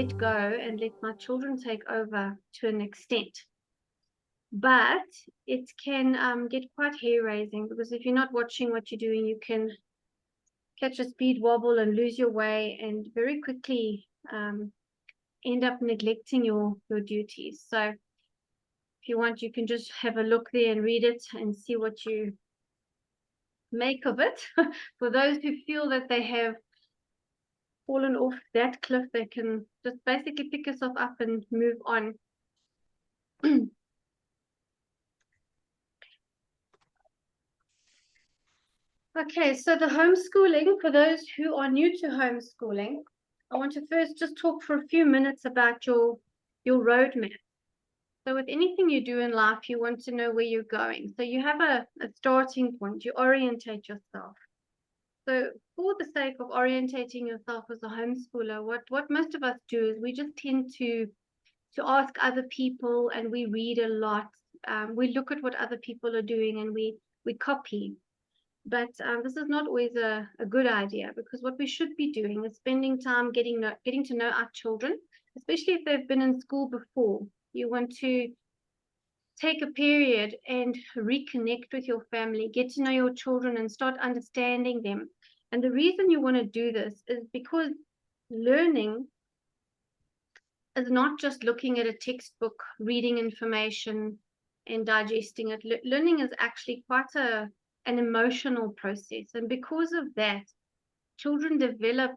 let go and let my children take over to an extent. But it can get quite hair-raising, because if you're not watching what you're doing, you can catch a speed wobble and lose your way, and very quickly end up neglecting your duties. So if you want, you can just have a look there and read it and see what you make of it. For those who feel that they have fallen off that cliff, they can just basically pick yourself up and move on. Okay, so the homeschooling, for those who are new to homeschooling, I want to first just talk for a few minutes about your roadmap. So with anything you do in life, you want to know where you're going. So you have a starting point, you orientate yourself. So for the sake of orientating yourself as a homeschooler, what most of us do is we just tend to ask other people, and we read a lot. We look at what other people are doing, and we copy. But this is not always a good idea, because what we should be doing is spending time getting to know our children, especially if they've been in school before. You want to take a period and reconnect with your family, get to know your children and start understanding them. And the reason you want to do this is because learning is not just looking at a textbook, reading information and digesting it. Learning is actually quite an emotional process. And because of that, children develop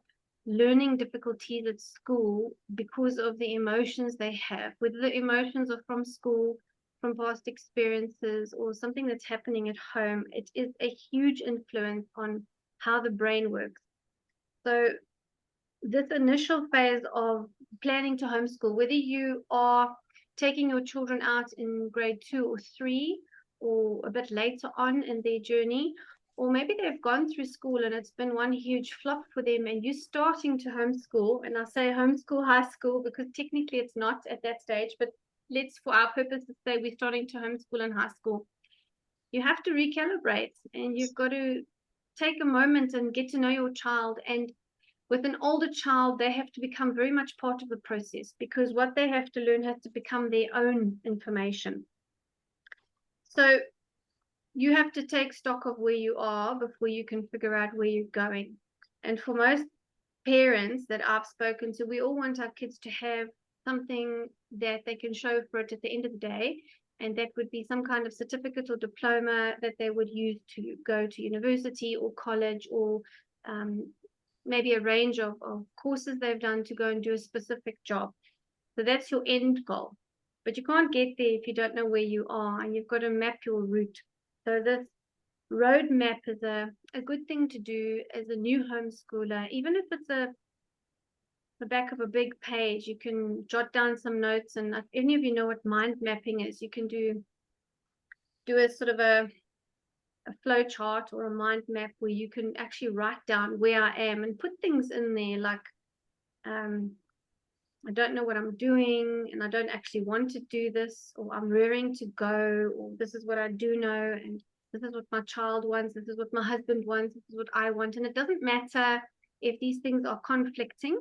learning difficulties at school because of the emotions they have, whether the emotions are from school, from past experiences, or something that's happening at home. It is a huge influence on how the brain works. So this initial phase of planning to homeschool, whether you are taking your children out in grade 2 or 3, or a bit later on in their journey, or maybe they've gone through school and it's been one huge flop for them, and you're starting to homeschool. And I say homeschool high school because technically it's not at that stage, but let's, for our purposes, say we're starting to homeschool in high school. You have to recalibrate, and you've got to take a moment and get to know your child. And with an older child, they have to become very much part of the process, because what they have to learn has to become their own information. So you have to take stock of where you are before you can figure out where you're going. And for most parents that I've spoken to, we all want our kids to have something that they can show for it at the end of the day. And that would be some kind of certificate or diploma that they would use to go to university or college, or maybe a range of courses they've done to go and do a specific job. So that's your end goal. But you can't get there if you don't know where you are, and you've got to map your route. So this roadmap is a good thing to do as a new homeschooler. Even if it's the back of a big page, you can jot down some notes. And if any of you know what mind mapping is, you can do a sort of a flow chart or a mind map where you can actually write down where I am and put things in there like, I don't know what I'm doing, and I don't actually want to do this, or I'm rearing to go, or this is what I do know, and this is what my child wants, this is what my husband wants, this is what I want. And it doesn't matter if these things are conflicting.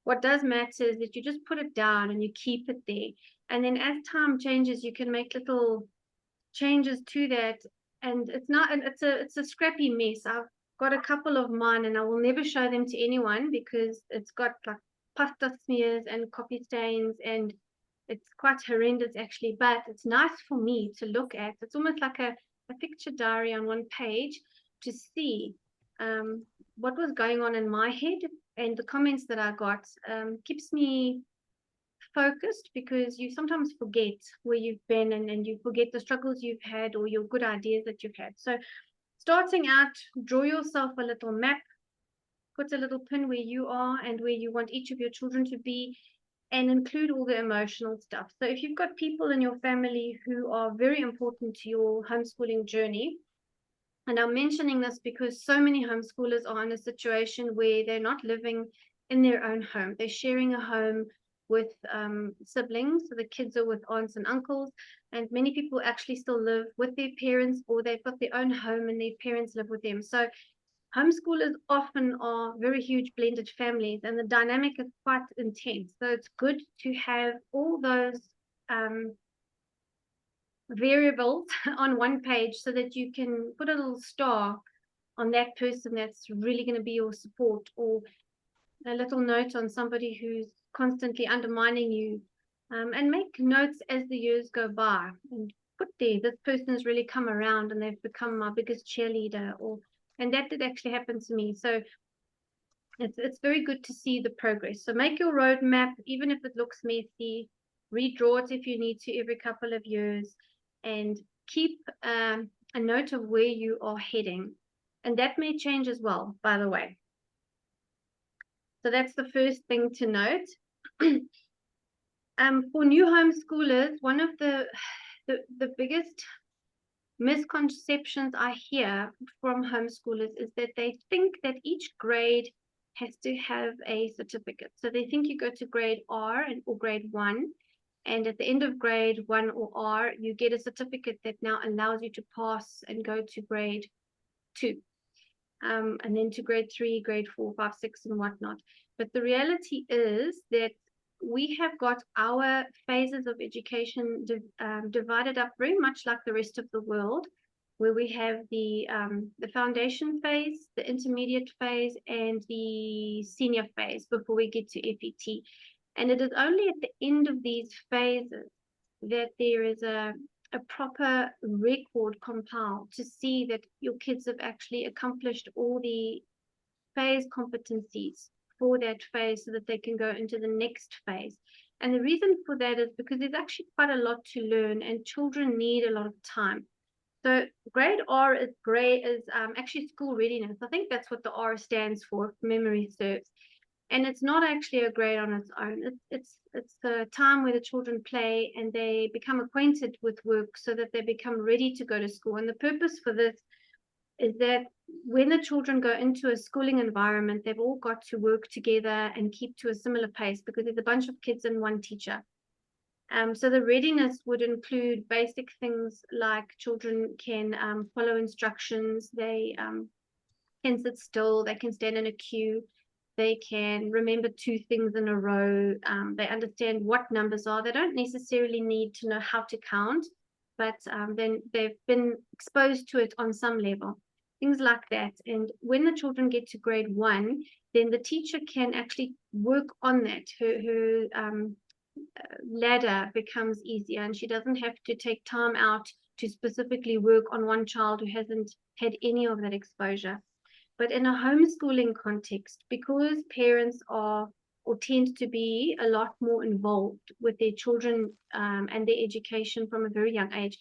What does matter is that you just put it down and you keep it there. And then as time changes, you can make little changes to that. And it's a scrappy mess. I've got a couple of mine, and I will never show them to anyone because it's got like pasta smears and coffee stains, and it's quite horrendous actually, but it's nice for me to look at. It's almost like a picture diary on one page to see what was going on in my head. And the comments that I got keeps me focused, because you sometimes forget where you've been, and you forget the struggles you've had or your good ideas that you've had. So starting out, draw yourself a little map, put a little pin where you are and where you want each of your children to be, and include all the emotional stuff. So if you've got people in your family who are very important to your homeschooling journey, and I'm mentioning this because so many homeschoolers are in a situation where they're not living in their own home. They're sharing a home with siblings. So the kids are with aunts and uncles, and many people actually still live with their parents, or they've got their own home and their parents live with them. So Homeschoolers often are very huge blended families, and the dynamic is quite intense. So it's good to have all those variables on one page so that you can put a little star on that person that's really going to be your support, or a little note on somebody who's constantly undermining you, and make notes as the years go by and put there, this person has really come around and they've become my biggest cheerleader, or and that did actually happen to me. So it's very good to see the progress. So make your roadmap, even if it looks messy, redraw it if you need to every couple of years, and keep a note of where you are heading. And that may change as well, by the way. So that's the first thing to note. For new homeschoolers, one of the biggest misconceptions I hear from homeschoolers is that they think that each grade has to have a certificate. So they think you go to grade R or grade 1, and at the end of grade 1 or R, you get a certificate that now allows you to pass and go to grade 2, and then to grade 3, grade 4, 5, 6, and whatnot. But the reality is that we have got our phases of education divided up very much like the rest of the world, where we have the foundation phase, the intermediate phase, and the senior phase before we get to FET. And it is only at the end of these phases that there is a proper record compiled to see that your kids have actually accomplished all the phase competencies for that phase so that they can go into the next phase. And the reason for that is because there's actually quite a lot to learn, and children need a lot of time. So grade R is actually school readiness. I think that's what the R stands for, if memory serves. And it's not actually a grade on its own. It's a time where the children play and they become acquainted with work so that they become ready to go to school. And the purpose for this is that when the children go into a schooling environment, they've all got to work together and keep to a similar pace because there's a bunch of kids and one teacher. So the readiness would include basic things like children can follow instructions, they can sit still, they can stand in a queue, they can remember 2 things in a row, they understand what numbers are. They don't necessarily need to know how to count, but then they've been exposed to it on some level, things like that. And when the children get to grade 1, then the teacher can actually work on that. Her ladder becomes easier, and she doesn't have to take time out to specifically work on one child who hasn't had any of that exposure. But in a homeschooling context, because parents are or tend to be a lot more involved with their children and their education from a very young age,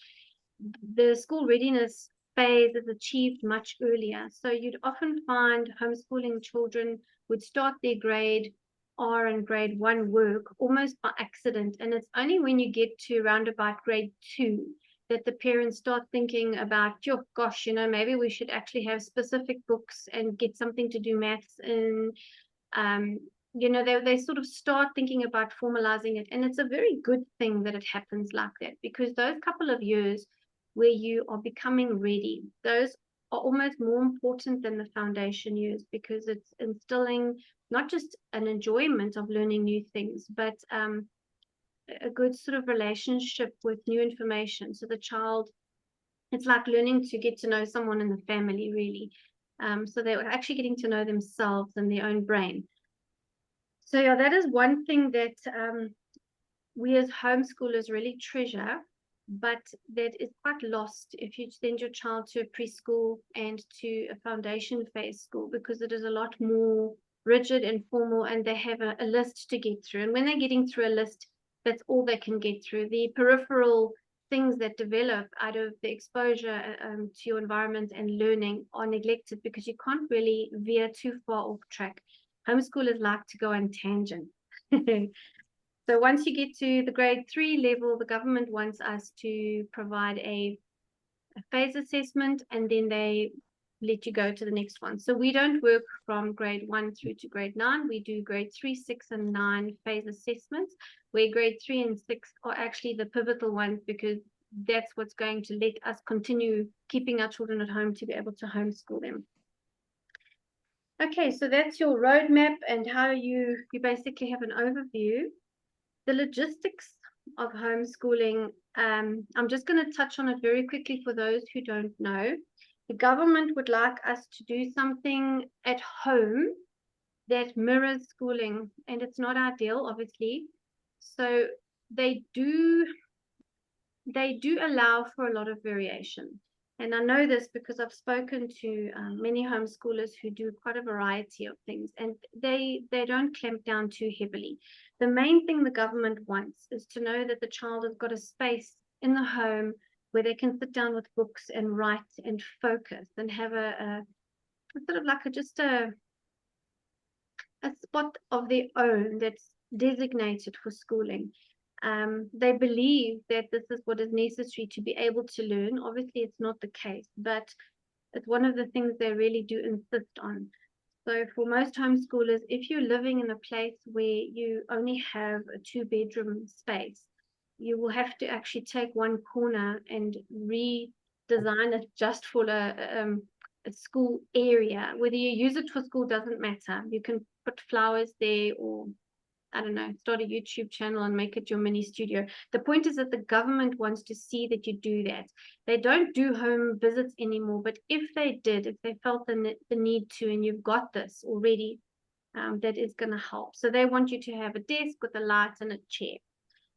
the school readiness phase is achieved much earlier. So you'd often find homeschooling children would start their grade R and grade 1 work almost by accident. And it's only when you get to around about grade 2 that the parents start thinking about, oh gosh, maybe we should actually have specific books and get something to do maths in. They sort of start thinking about formalizing it. And it's a very good thing that it happens like that, because those couple of years where you are becoming ready, those are almost more important than the foundation years, because it's instilling not just an enjoyment of learning new things, but a good sort of relationship with new information. So the child, it's like learning to get to know someone in the family, really. So they're actually getting to know themselves and their own brain. So yeah, that is one thing that we as homeschoolers really treasure, but that is quite lost if you send your child to a preschool and to a foundation phase school, because it is a lot more rigid and formal, and they have a list to get through. And when they're getting through a list, that's all they can get through. The peripheral things that develop out of the exposure to your environment and learning are neglected, because you can't really veer too far off track. Homeschoolers like to go on tangent. So once you get to the grade 3 level, the government wants us to provide a phase assessment, and then they let you go to the next one. So we don't work from grade 1 through to grade 9. We do grade 3, 6, and 9 phase assessments, where grade 3 and 6 are actually the pivotal ones, because that's what's going to let us continue keeping our children at home to be able to homeschool them. Okay, so that's your roadmap and how you basically have an overview. The logistics of homeschooling, I'm just going to touch on it very quickly for those who don't know. The government would like us to do something at home that mirrors schooling, and it's not ideal, obviously. So they do allow for a lot of variation. And I know this because I've spoken to many homeschoolers who do quite a variety of things, and they don't clamp down too heavily. The main thing the government wants is to know that the child has got a space in the home where they can sit down with books and write and focus and have a sort of like a spot of their own that's designated for schooling. They believe that this is what is necessary to be able to learn. Obviously, it's not the case, but it's one of the things they really do insist on. So for most homeschoolers, if you're living in a place where you only have a 2-bedroom space, you will have to actually take one corner and redesign it just for a school area. Whether you use it for school doesn't matter. You can put flowers there, or I don't know, start a YouTube channel and make it your mini studio. The point is that the government wants to see that you do that. They don't do home visits anymore, but if they did, if they felt the need to, and you've got this already, that is going to help. So they want you to have a desk with a light and a chair.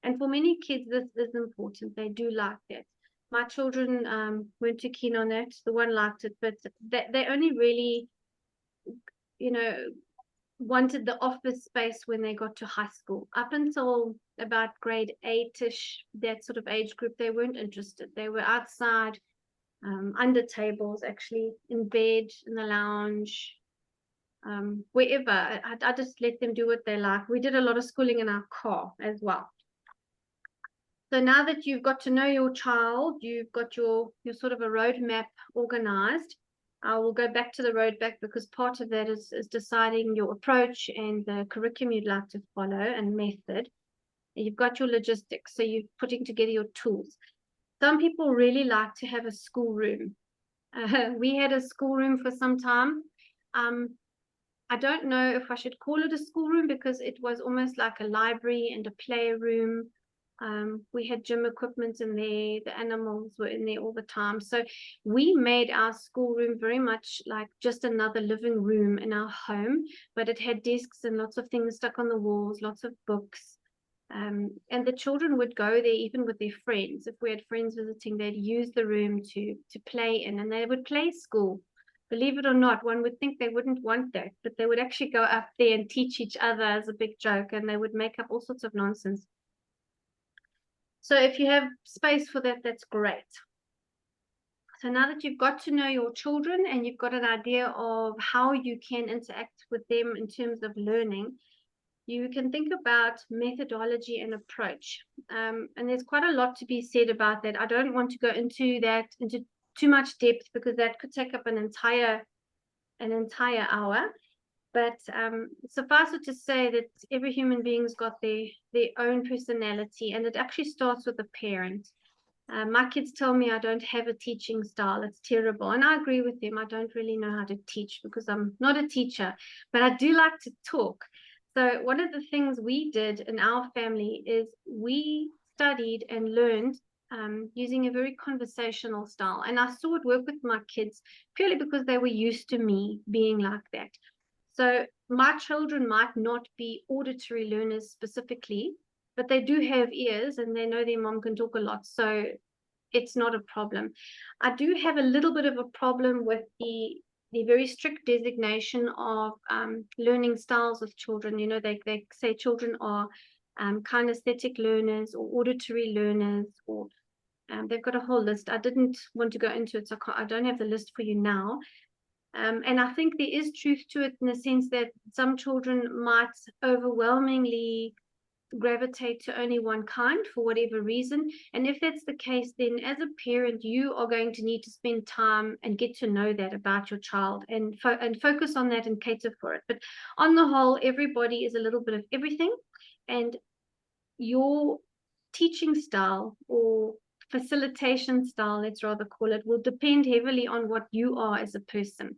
And for many kids, this is important. They do like that. My children weren't too keen on that. The one liked it, but they only really, you know, wanted the office space when they got to high school. Up until about grade 8-ish, that sort of age group, they weren't interested. They were outside, under tables, actually, in bed, in the lounge, wherever. I just let them do what they like. We did a lot of schooling in our car as well. So now that you've got to know your child, you've got your sort of a roadmap organized. I will go back to the roadmap because part of that is deciding your approach and the curriculum you'd like to follow and method. You've got your logistics, so you're putting together your tools. Some people really like to have a schoolroom. We had a schoolroom for some time. I don't know if I should call it a schoolroom because it was almost like a library and a playroom. We had gym equipment in there. The animals were in there all the time. So we made our schoolroom very much like just another living room in our home, but it had desks and lots of things stuck on the walls, lots of books. And the children would go there even with their friends. If we had friends visiting, they'd use the room to play in, and they would play school. Believe it or not, one would think they wouldn't want that, but they would actually go up there and teach each other as a big joke, and they would make up all sorts of nonsense. So if you have space for that, that's great. So now that you've got to know your children and you've got an idea of how you can interact with them in terms of learning, you can think about methodology and approach. And there's quite a lot to be said about that. I don't want to go into too much depth because that could take up an entire hour. But suffice it to say that every human being's got their own personality, and it actually starts with a parent. My kids tell me I don't have a teaching style. It's terrible. And I agree with them. I don't really know how to teach because I'm not a teacher, but I do like to talk. So one of the things we did in our family is we studied and learned using a very conversational style. And I saw it work with my kids purely because they were used to me being like that. So my children might not be auditory learners specifically, but they do have ears and they know their mom can talk a lot. So it's not a problem. I do have a little bit of a problem with the very strict designation of learning styles with children. You know, they say children are kinesthetic learners or auditory learners, or they've got a whole list. I didn't want to go into it, so I don't have the list for you now. And I think there is truth to it in the sense that some children might overwhelmingly gravitate to only one kind for whatever reason. And if that's the case, then as a parent, you are going to need to spend time and get to know that about your child and focus on that and cater for it. But on the whole, everybody is a little bit of everything, and your teaching style or facilitation style, let's rather call it, will depend heavily on what you are as a person.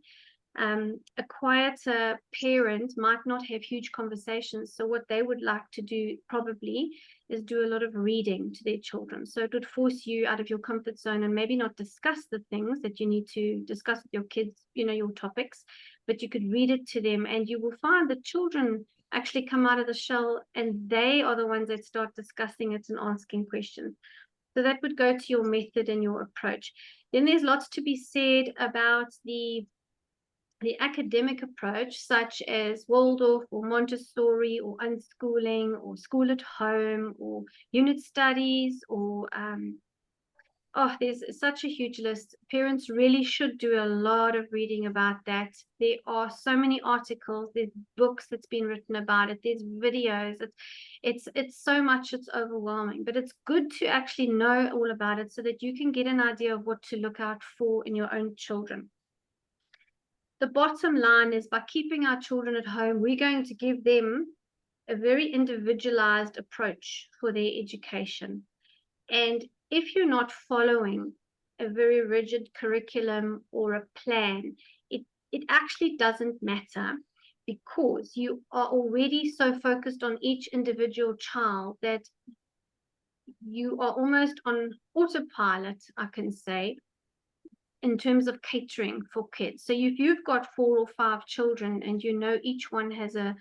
A quieter parent might not have huge conversations. So what they would like to do probably is do a lot of reading to their children. So it would force you out of your comfort zone and maybe not discuss the things that you need to discuss with your kids, your topics, but you could read it to them, and you will find that children actually come out of the shell and they are the ones that start discussing it and asking questions. So that would go to your method and your approach. Then there's lots to be said about the academic approach, such as Waldorf or Montessori or unschooling or school at home or unit studies or there's such a huge list. Parents really should do a lot of reading about that. There are so many articles, there's books that's been written about it, there's videos. It's so much, it's overwhelming, but it's good to actually know all about it so that you can get an idea of what to look out for in your own children. The bottom line is, by keeping our children at home, we're going to give them a very individualized approach for their education. And if you're not following a very rigid curriculum or a plan, it actually doesn't matter, because you are already so focused on each individual child that you are almost on autopilot, I can say, in terms of catering for kids. So if you've got 4 or 5 children and each one has a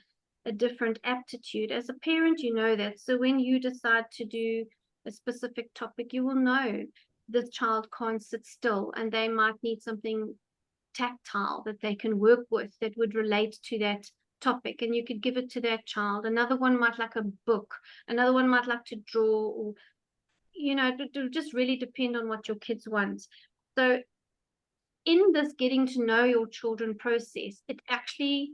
different aptitude, as a parent, that. So when you decide to do a specific topic, you will know the child can't sit still and they might need something tactile that they can work with that would relate to that topic, and you could give it to that child. Another one might like a book, another one might like to draw, or it just really depend on what your kids want. So in this getting to know your children process, it actually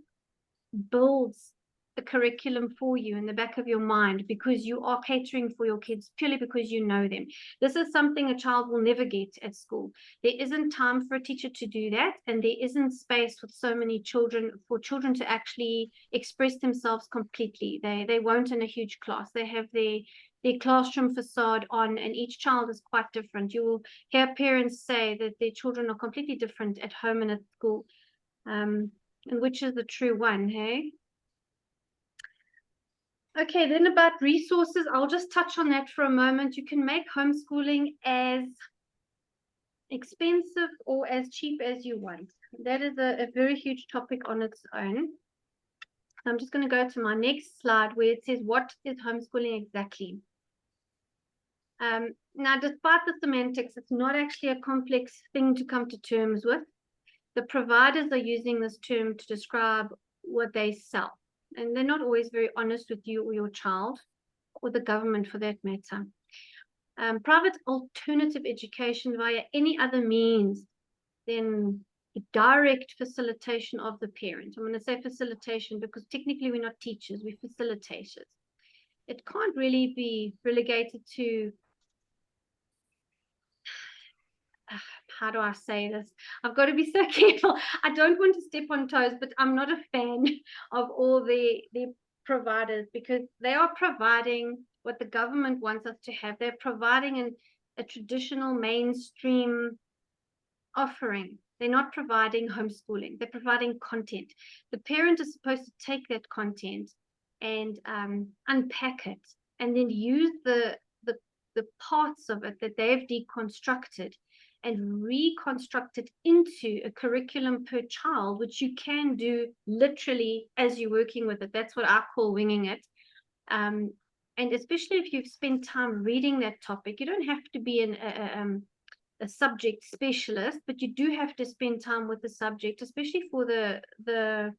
builds a curriculum for you in the back of your mind, because you are catering for your kids purely because you know them. This is something a child will never get at school. There isn't time for a teacher to do that, and there isn't space with so many children for children to actually express themselves completely. They won't in a huge class. They have their classroom facade on, and each child is quite different. You will hear parents say that their children are completely different at home and at school, and which is the true one, hey? Okay, then about resources, I'll just touch on that for a moment. You can make homeschooling as expensive or as cheap as you want. That is a very huge topic on its own. I'm just going to go to my next slide where it says, what is homeschooling exactly? Now, despite the semantics, it's not actually a complex thing to come to terms with. The providers are using this term to describe what they sell, and they're not always very honest with you or your child, or the government for that matter. Private alternative education via any other means than direct facilitation of the parent. I'm going to say facilitation because technically we're not teachers, we're facilitators. It can't really be relegated to, how do I say this? I've got to be so careful. I don't want to step on toes, but I'm not a fan of all the providers, because they are providing what the government wants us to have. They're providing a traditional mainstream offering. They're not providing homeschooling. They're providing content. The parent is supposed to take that content and unpack it, and then use the parts of it that they've deconstructed and reconstruct it into a curriculum per child, which you can do literally as you're working with it. That's what I call winging it. And especially if you've spent time reading that topic, you don't have to be a subject specialist, but you do have to spend time with the subject, especially for the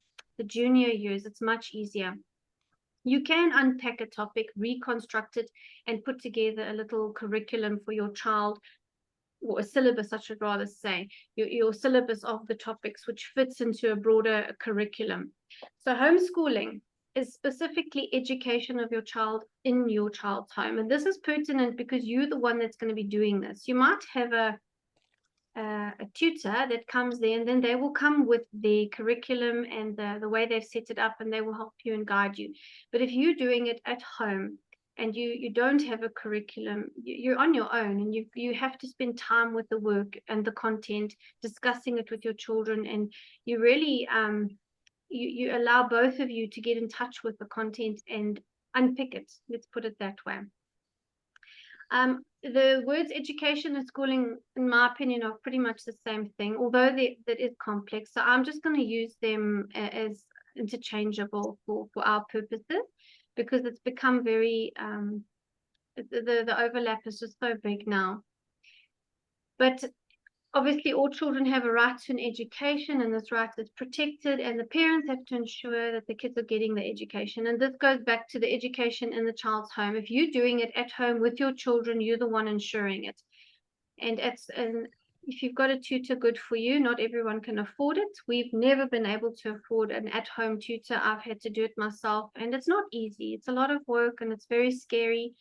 junior years. It's much easier. You can unpack a topic, reconstruct it, and put together a little curriculum for your child, or a syllabus, I should rather say, your syllabus of the topics, which fits into a broader curriculum. So homeschooling is specifically education of your child in your child's home. And this is pertinent because you're the one that's going to be doing this. You might have a tutor that comes there, and then they will come with the curriculum and the way they've set it up, and they will help you and guide you. But if you're doing it at home and you don't have a curriculum, you're on your own, and you have to spend time with the work and the content, discussing it with your children, and you really you allow both of you to get in touch with the content and unpick it. Let's put it that way. The words education and schooling, in my opinion, are pretty much the same thing, although that is complex. So I'm just going to use them as interchangeable for our purposes, because it's become very, the overlap is just so big now. But obviously, all children have a right to an education, and this right is protected, and the parents have to ensure that the kids are getting the education. And this goes back to the education in the child's home. If you're doing it at home with your children, you're the one ensuring it. And if you've got a tutor, good for you. Not everyone can afford it. We've never been able to afford an at-home tutor. I've had to do it myself, and it's not easy. It's a lot of work, and it's very scary.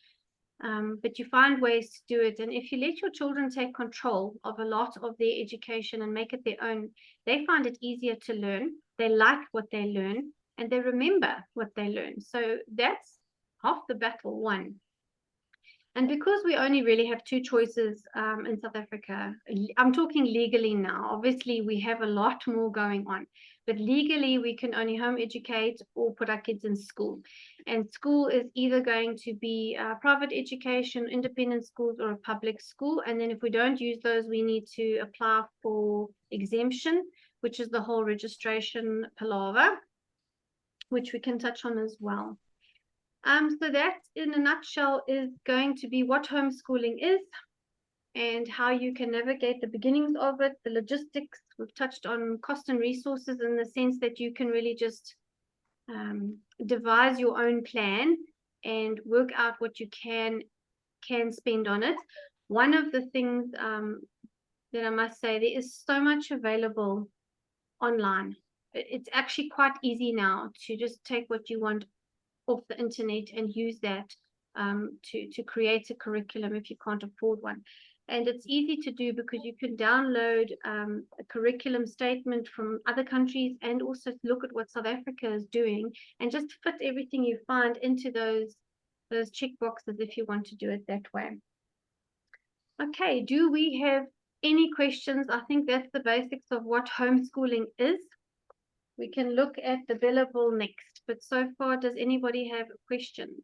But you find ways to do it. And if you let your children take control of a lot of their education and make it their own, they find it easier to learn. They like what they learn, and they remember what they learn. So that's half the battle won. And because we only really have two choices in South Africa, I'm talking legally now. Obviously, we have a lot more going on, but legally, we can only home educate or put our kids in school. And school is either going to be private education, independent schools, or a public school. And then if we don't use those, we need to apply for exemption, which is the whole registration palaver, which we can touch on as well. So that, in a nutshell, is going to be what homeschooling is and how you can navigate the beginnings of it, the logistics. We've touched on cost and resources in the sense that you can really just devise your own plan and work out what you can spend on it. One of the things that I must say, there is so much available online. It's actually quite easy now to just take what you want off the internet and use that to create a curriculum if you can't afford one. And it's easy to do because you can download a curriculum statement from other countries and also look at what South Africa is doing and just fit everything you find into those check boxes if you want to do it that way. Okay, do we have any questions? I think that's the basics of what homeschooling is. We can look at the Bela Bill next, but so far, does anybody have questions?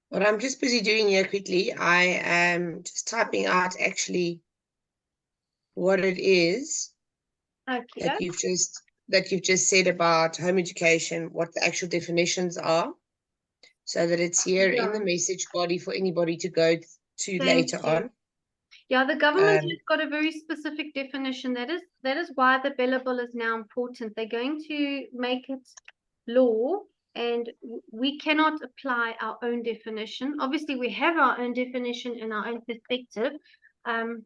What I'm just busy doing here quickly, I am just typing out actually what it is that you've just said about home education, what the actual definitions are, so that it's here in the message body for anybody to go to later on. Yeah, the government has got a very specific definition. That is why the Bela Bill is now important. They're going to make it law, and we cannot apply our own definition. Obviously, we have our own definition and our own perspective, and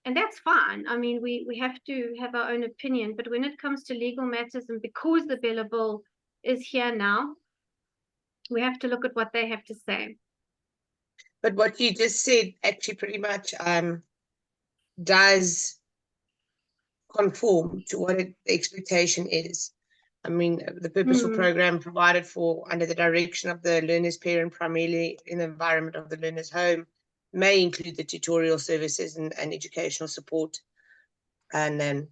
that's fine. I mean, we have to have our own opinion, but when it comes to legal matters, and because the Bela Bill is here now, we have to look at what they have to say. But what you just said actually pretty much does conform to what the expectation is. I mean, the purposeful program provided for under the direction of the learner's parent, primarily in the environment of the learner's home, may include the tutorial services and educational support. And then,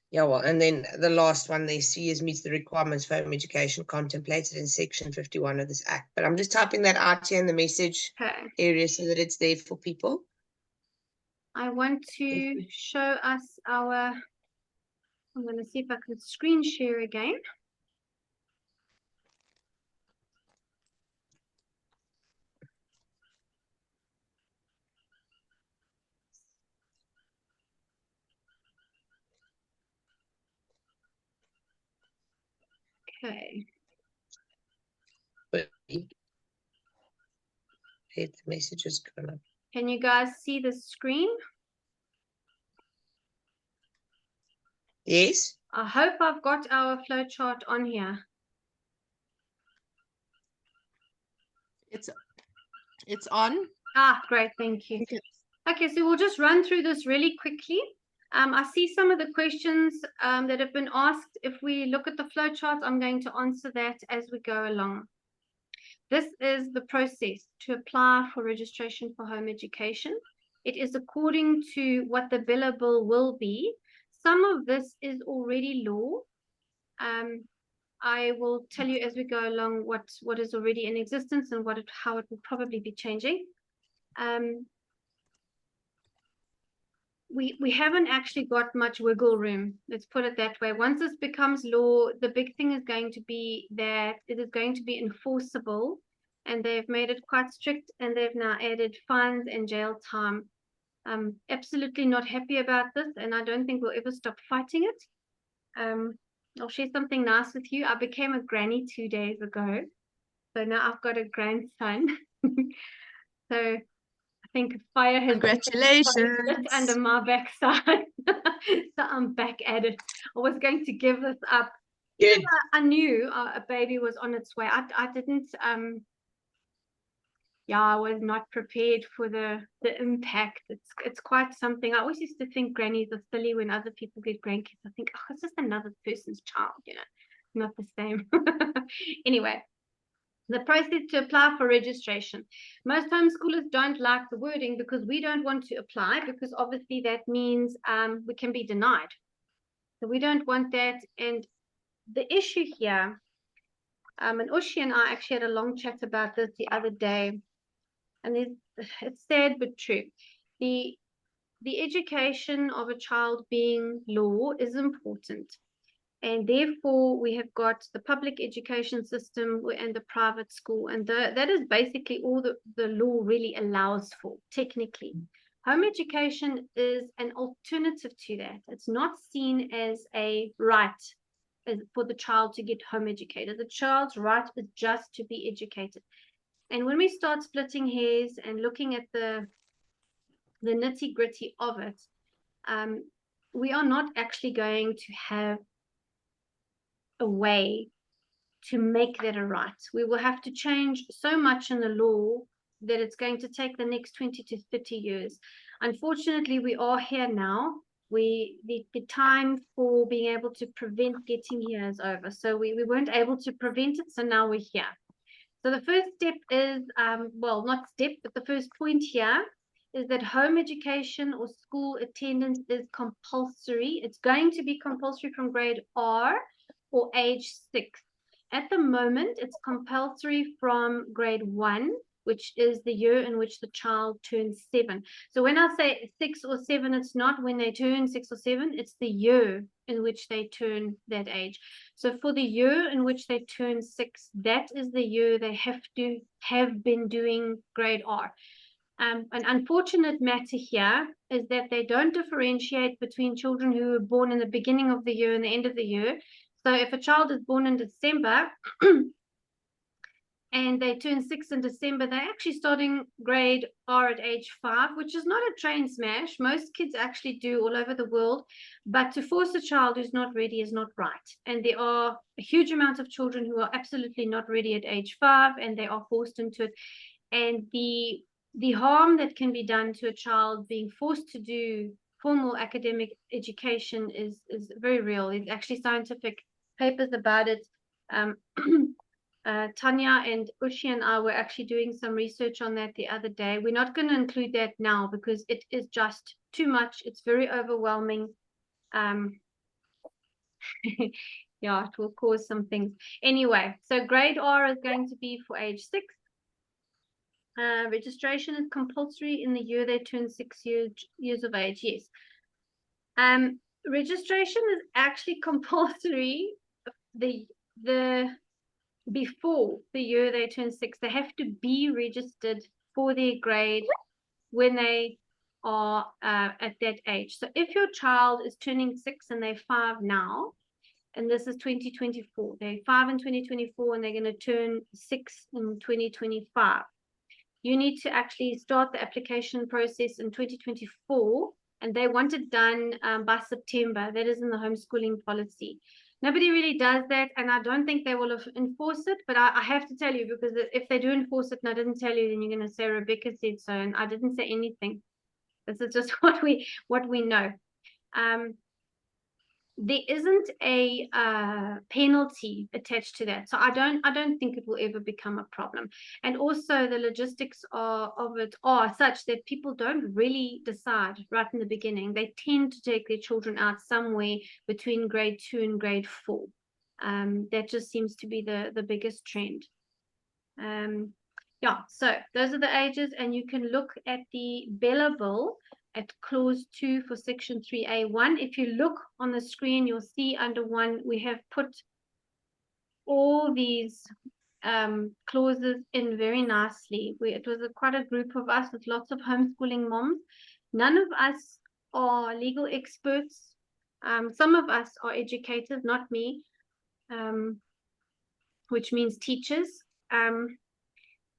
yeah, well, and then the last one they see is meets the requirements for home education contemplated in Section 51 of this Act. But I'm just typing that out here in the message area so that it's there for people. I want to show us our, I'm going to see if I can screen share again. Okay. But the message is going up. Can you guys see the screen? Yes. I hope I've got our flowchart on here. It's on. Ah, great, thank you. Okay, so we'll just run through this really quickly. I see some of the questions that have been asked. If we look at the flow charts, I'm going to answer that as we go along. This is the process to apply for registration for home education. It is according to what the Bela Bill will be. Some of this is already law. I will tell you as we go along what is already in existence and how it will probably be changing. We haven't actually got much wiggle room. Let's put it that way. Once this becomes law, the big thing is going to be that it is going to be enforceable, and they've made it quite strict, and they've now added fines and jail time. I'm absolutely not happy about this, and I don't think we'll ever stop fighting it. I'll share something nice with you. I became a granny 2 days ago, so now I've got a grandson. So I think fire has Congratulations under my backside. So I'm back at it. I was going to give this up. Good. I knew a baby was on its way. I didn't yeah, I was not prepared for the impact. It's quite something. I always used to think grannies are silly when other people get grandkids. I think, oh, it's just another person's child, you know, not the same. Anyway, the process to apply for registration. Most homeschoolers don't like the wording because we don't want to apply, because obviously that means we can be denied. So we don't want that. And the issue here, and Ushi and I actually had a long chat about this the other day, and it's sad but true. The education of a child being law is important. And therefore, we have got the public education system and the private school. And that is basically all the law really allows for, technically. Home education is an alternative to that. It's not seen as a right for the child to get home educated. The child's right is just to be educated. And when we start splitting hairs and looking at the nitty-gritty of it, we are not actually going to have a way to make that a right. We will have to change so much in the law that it's going to take the next 20 to 30 years. Unfortunately, we are here now. The time for being able to prevent getting here is over. So we weren't able to prevent it, so now we're here. So the first step is, well, not step, but the first point here is that home education or school attendance is compulsory. It's going to be compulsory from grade R or age 6. At the moment, it's compulsory from grade 1, which is the year in which the child turns 7. So when I say 6 or 7, it's not when they turn 6 or 7, it's the year in which they turn that age. So for the year in which they turn 6, that is the year they have to have been doing grade R. An unfortunate matter here is that they don't differentiate between children who were born in the beginning of the year and the end of the year. So if a child is born in December and they turn 6 in December, they're actually starting grade R at age 5, which is not a train smash. Most kids actually do all over the world, but to force a child who's not ready is not right. And there are a huge amount of children who are absolutely not ready at age 5, and they are forced into it. And the harm that can be done to a child being forced to do formal academic education is very real. There's actually scientific papers about it. Tanya and Ushi and I were actually doing some research on that the other day. We're not going to include that now because it is just too much. It's very overwhelming. Yeah, it will cause some things. Anyway, so grade R is going to be for age 6. Registration is compulsory in the year they turn 6 years of age. Yes. Registration is actually compulsory the before the year they turn 6. They have to be registered for their grade when they are at that age. So if your child is turning 6 and they're 5 now, and this is 2024, they're 5 in 2024 and they're going to turn 6 in 2025. You need to actually start the application process in 2024, and they want it done by September. That is in the homeschooling policy. Nobody really does that, and I don't think they will enforce it, but I have to tell you, because if they do enforce it and I didn't tell you, then you're going to say Rebecca said so, and I didn't say anything. This is just what we know. there isn't a penalty attached to that, so I don't think it will ever become a problem. And also the logistics of it are such that people don't really decide right in the beginning. They tend to take their children out somewhere between grade 2 and grade 4. That just seems to be the biggest trend. Yeah, so those are the ages, and you can look at the Bela Bill at clause 2 for section 3A1. If you look on the screen, you'll see under 1 we have put all these clauses in very nicely. It was quite a group of us with lots of homeschooling moms. None of us are legal experts. Some of us are educators, not me, which means teachers.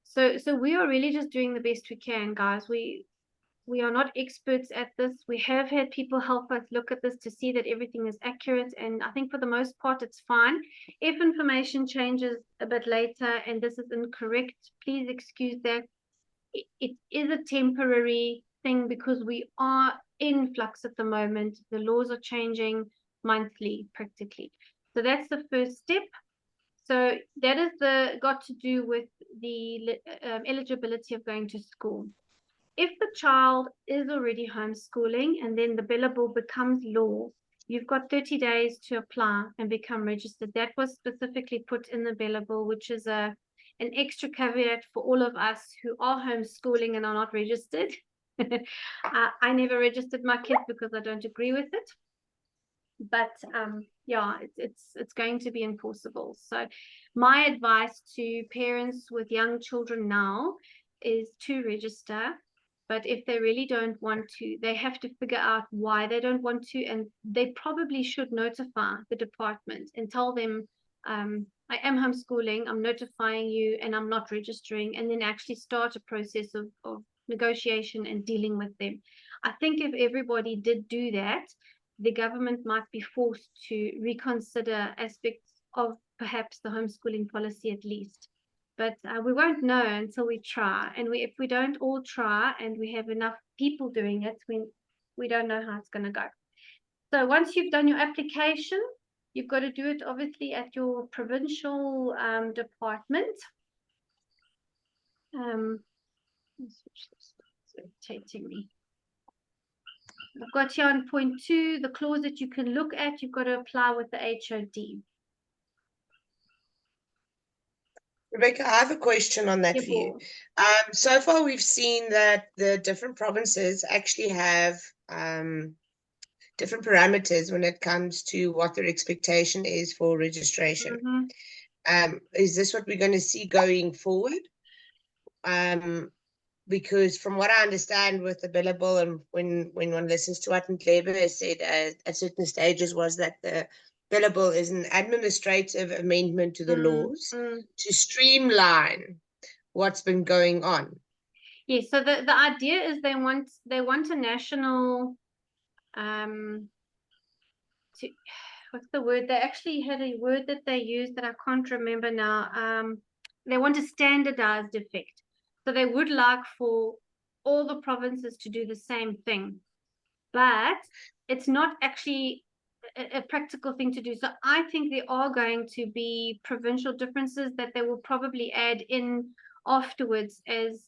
So we are really just doing the best we can, guys. We are not experts at this. We have had people help us look at this to see that everything is accurate, and I think for the most part it's fine. If information changes a bit later and this is incorrect, please excuse that. It is a temporary thing because we are in flux at the moment. The laws are changing monthly practically. So that's the first step. So that is got to do with the eligibility of going to school. If the child is already homeschooling and then the Bela Bill becomes law, you've got 30 days to apply and become registered. That was specifically put in the Bela Bill, which is an extra caveat for all of us who are homeschooling and are not registered. I never registered my kids because I don't agree with it. But yeah, it's going to be enforceable. So my advice to parents with young children now is to register. But if they really don't want to, they have to figure out why they don't want to, and they probably should notify the department and tell them, I am homeschooling, I'm notifying you, and I'm not registering, and then actually start a process of negotiation and dealing with them. I think if everybody did do that, the government might be forced to reconsider aspects of perhaps the homeschooling policy at least. But we won't know until we try. And if we don't all try and we have enough people doing it, we don't know how it's going to go. So once you've done your application, you've got to do it obviously at your provincial department. Let's switch this. It's irritating me. I've got here on point 2, the clause that you can look at, you've got to apply with the HOD. Rebecca, I have a question on that for you. So far, we've seen that the different provinces actually have different parameters when it comes to what their expectation is for registration. Is this what we're going to see going forward? Because from what I understand with the Bela Bill, and when one listens to what Ntlebe said at certain stages, was that the Bela Bill is an administrative amendment to the laws to streamline what's been going on. Yes, so the idea is they want a national what's the word? They actually had a word that they used that I can't remember now. They want a standardized effect. So they would like for all the provinces to do the same thing, but it's not actually a practical thing to do. So I think there are going to be provincial differences that they will probably add in afterwards as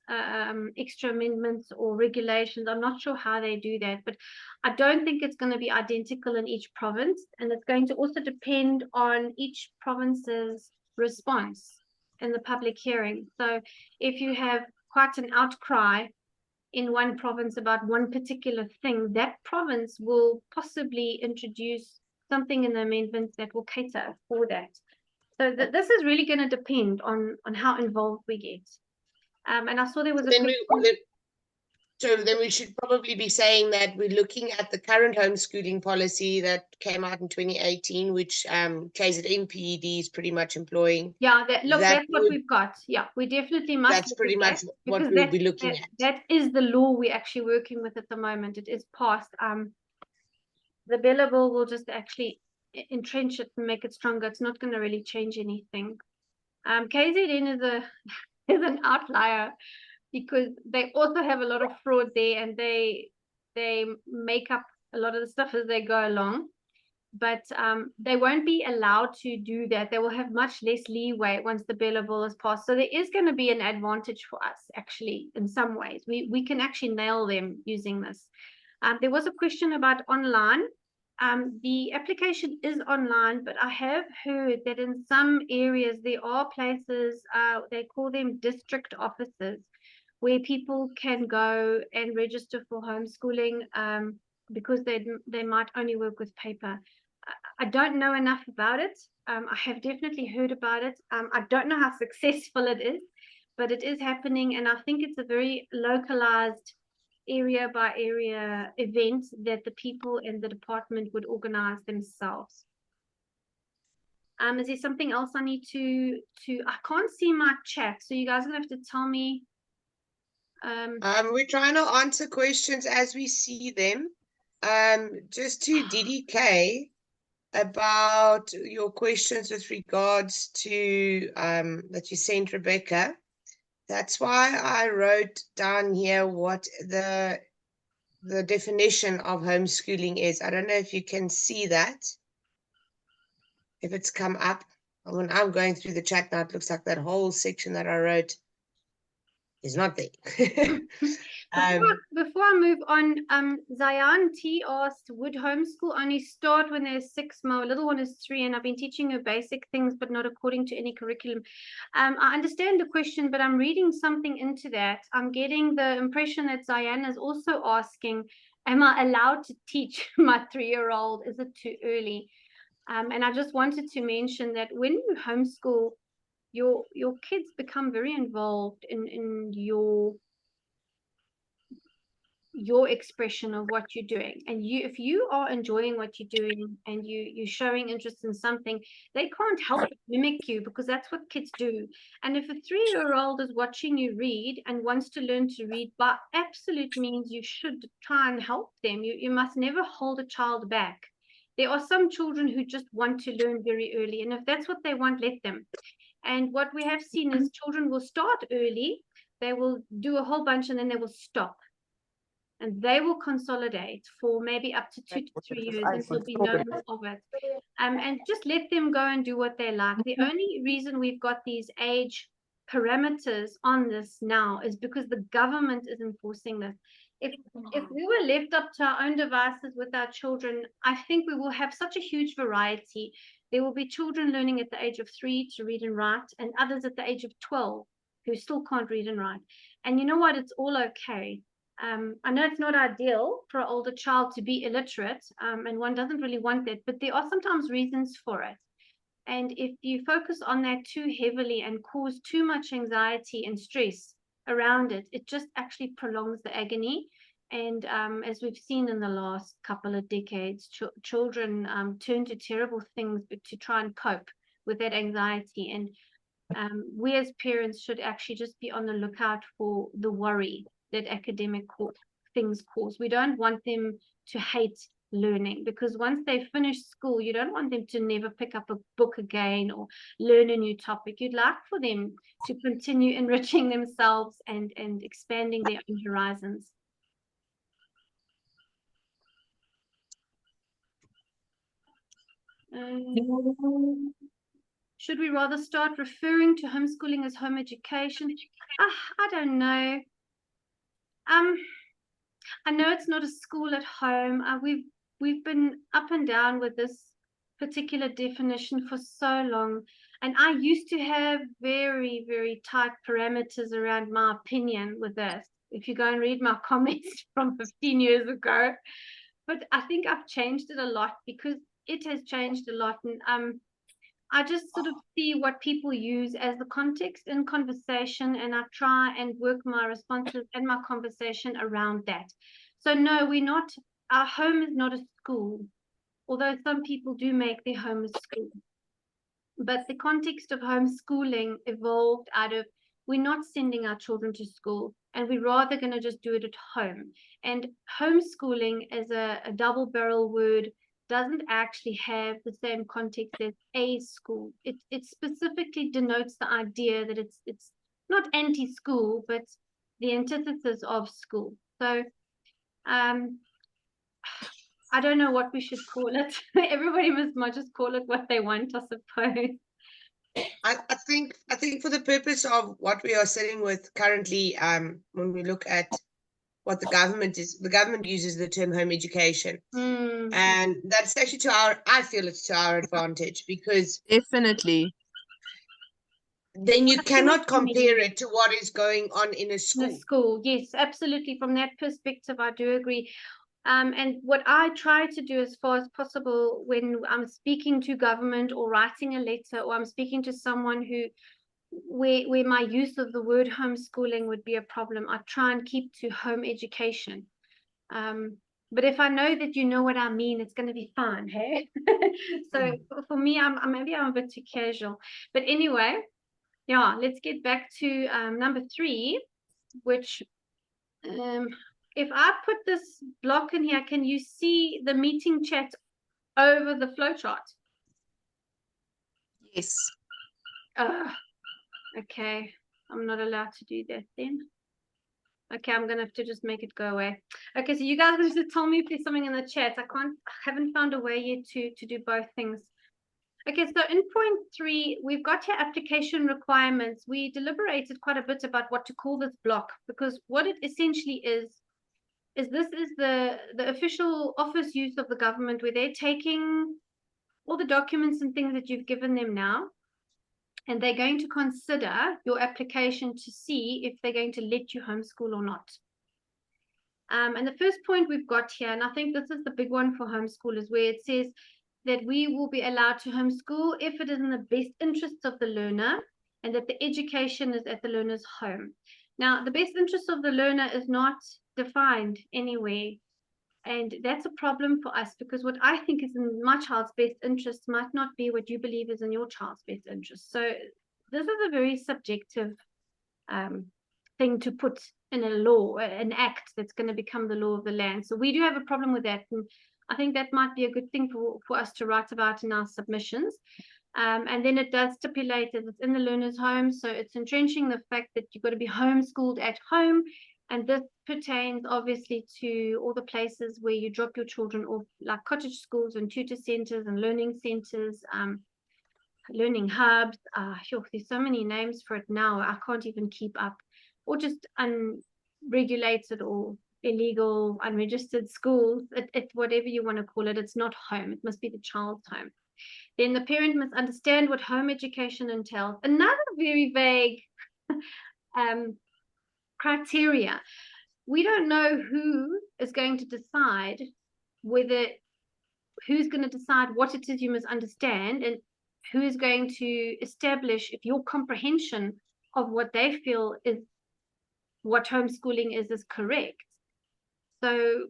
extra amendments or regulations. I'm not sure how they do that, but I don't think it's going to be identical in each province, and it's going to also depend on each province's response in the public hearing. So if you have quite an outcry in one province about one particular thing, that province will possibly introduce something in the amendments that will cater for that. So this is really going to depend on how involved we get. And I saw there was So then we should probably be saying that we're looking at the current homeschooling policy that came out in 2018, which KZN PED is pretty much employing. Yeah, that's what we've got. Yeah, we definitely must. That's pretty much what we'll be looking at. That is the law we're actually working with at the moment. It is passed. The Bela Bill will just actually entrench it and make it stronger. It's not going to really change anything. KZN is an outlier because they also have a lot of fraud there, and they make up a lot of the stuff as they go along. But they won't be allowed to do that. They will have much less leeway once the Bela Bill is passed. So there is going to be an advantage for us, actually, in some ways. We can actually nail them using this. There was a question about online. The application is online, but I have heard that in some areas there are places, they call them district offices, where people can go and register for homeschooling because they might only work with paper. I don't know enough about it. I have definitely heard about it. I don't know how successful it is, but it is happening, and I think it's a very localized area by area event that the people in the department would organize themselves. Is there something else I need to I can't see my chat, so you guys are gonna have to tell me. We're trying to answer questions as we see them. Just to DDK about your questions with regards to that you sent Rebecca. That's why I wrote down here what the definition of homeschooling is. I don't know if you can see that. If it's come up. When I'm going through the chat now, it looks like that whole section that I wrote is not there. Before I move on, Zayan T asked, would homeschool only start when they're 6? My little one is 3, and I've been teaching her basic things, but not according to any curriculum. I understand the question, but I'm reading something into that. I'm getting the impression that Zayan is also asking, am I allowed to teach my 3-year-old? Is it too early? And I just wanted to mention that when you homeschool, your kids become very involved in your expression of what you're doing, and if you are enjoying what you're doing and you're showing interest in something, they can't help but mimic you, because that's what kids do. And if a 3-year-old is watching you read and wants to learn to read, by absolute means you should try and help them. You must never hold a child back. There are some children who just want to learn very early, and if that's what they want, let them. And what we have seen is children will start early, they will do a whole bunch, and then they will stop, and they will consolidate for maybe up to 2 to 3 years, and there'll be no more of it. And just let them go and do what they like. The only reason we've got these age parameters on this now is because the government is enforcing this. If we were left up to our own devices with our children, I think we will have such a huge variety. There will be children learning at the age of 3 to read and write, and others at the age of 12 who still can't read and write. And you know what? It's all okay. I know it's not ideal for an older child to be illiterate, and one doesn't really want that, but there are sometimes reasons for it. And if you focus on that too heavily and cause too much anxiety and stress around it, it just actually prolongs the agony. And as we've seen in the last couple of decades, children turn to terrible things to try and cope with that anxiety. And we as parents should actually just be on the lookout for the worry that academic things cause. We don't want them to hate learning, because once they finish school, you don't want them to never pick up a book again or learn a new topic. You'd like for them to continue enriching themselves and expanding their own horizons. Should we rather start referring to homeschooling as home education? I don't know. I know it's not a school at home. We've been up and down with this particular definition for so long, and I used to have very, very tight parameters around my opinion with this. If you go and read my comments from 15 years ago, but I think I've changed it a lot, because it has changed a lot, and I just sort of see what people use as the context in conversation, and I try and work my responses and my conversation around that. So no, our home is not a school, although some people do make their home a school. But the context of homeschooling evolved out of, we're not sending our children to school, and we're rather going to just do it at home. And homeschooling as a double barrel word doesn't actually have the same context as a school. It specifically denotes the idea that it's not anti-school, but the antithesis of school. So I don't know what we should call it. Everybody might just call it what they want, I suppose. I think for the purpose of what we are sitting with currently, when we look at what the government uses the term home education. And that's actually I feel it's to our advantage, because Definitely. then you I see what cannot you mean. compare it to what is going on in a In school. the school, yes, absolutely. From that perspective, I do agree. And what I try to do as far as possible when I'm speaking to government or writing a letter, or I'm speaking to someone where my use of the word homeschooling would be a problem, I try and keep to home education. But if I know that you know what I mean, it's going to be fine, hey? So for me, maybe I'm a bit too casual. But anyway, yeah, let's get back to number 3, which if I put this block in here, can you see the meeting chat over the flowchart? Yes. Okay, I'm not allowed to do that then. Okay, I'm gonna have to just make it go away. Okay, so you guys need to tell me if there's something in the chat. I haven't found a way yet to do both things. Okay, so in point 3, we've got here application requirements. We deliberated quite a bit about what to call this block, because what it essentially is this is the official office use of the government, where they're taking all the documents and things that you've given them now, and they're going to consider your application to see if they're going to let you homeschool or not. And the first point we've got here, and I think this is the big one for homeschoolers, where it says that we will be allowed to homeschool if it is in the best interests of the learner and that the education is at the learner's home. Now, the best interest of the learner is not defined anywhere. And that's a problem for us, because what I think is in my child's best interest might not be what you believe is in your child's best interest. So this is a very subjective thing to put in a law, an act that's going to become the law of the land. So we do have a problem with that. And I think that might be a good thing for us to write about in our submissions. And then it does stipulate that it's in the learner's home. So it's entrenching the fact that you've got to be homeschooled at home. And this pertains obviously to all the places where you drop your children off, like cottage schools and tutor centers and learning centers, learning hubs. There's so many names for it now, I can't even keep up. Or just unregulated or illegal, unregistered schools, whatever you want to call it, it's not home. It must be the child's home. Then the parent must understand what home education entails. Another very vague criteria. We don't know who is going to decide who's going to decide what it is you must understand, and who is going to establish if your comprehension of what they feel is what homeschooling is correct. So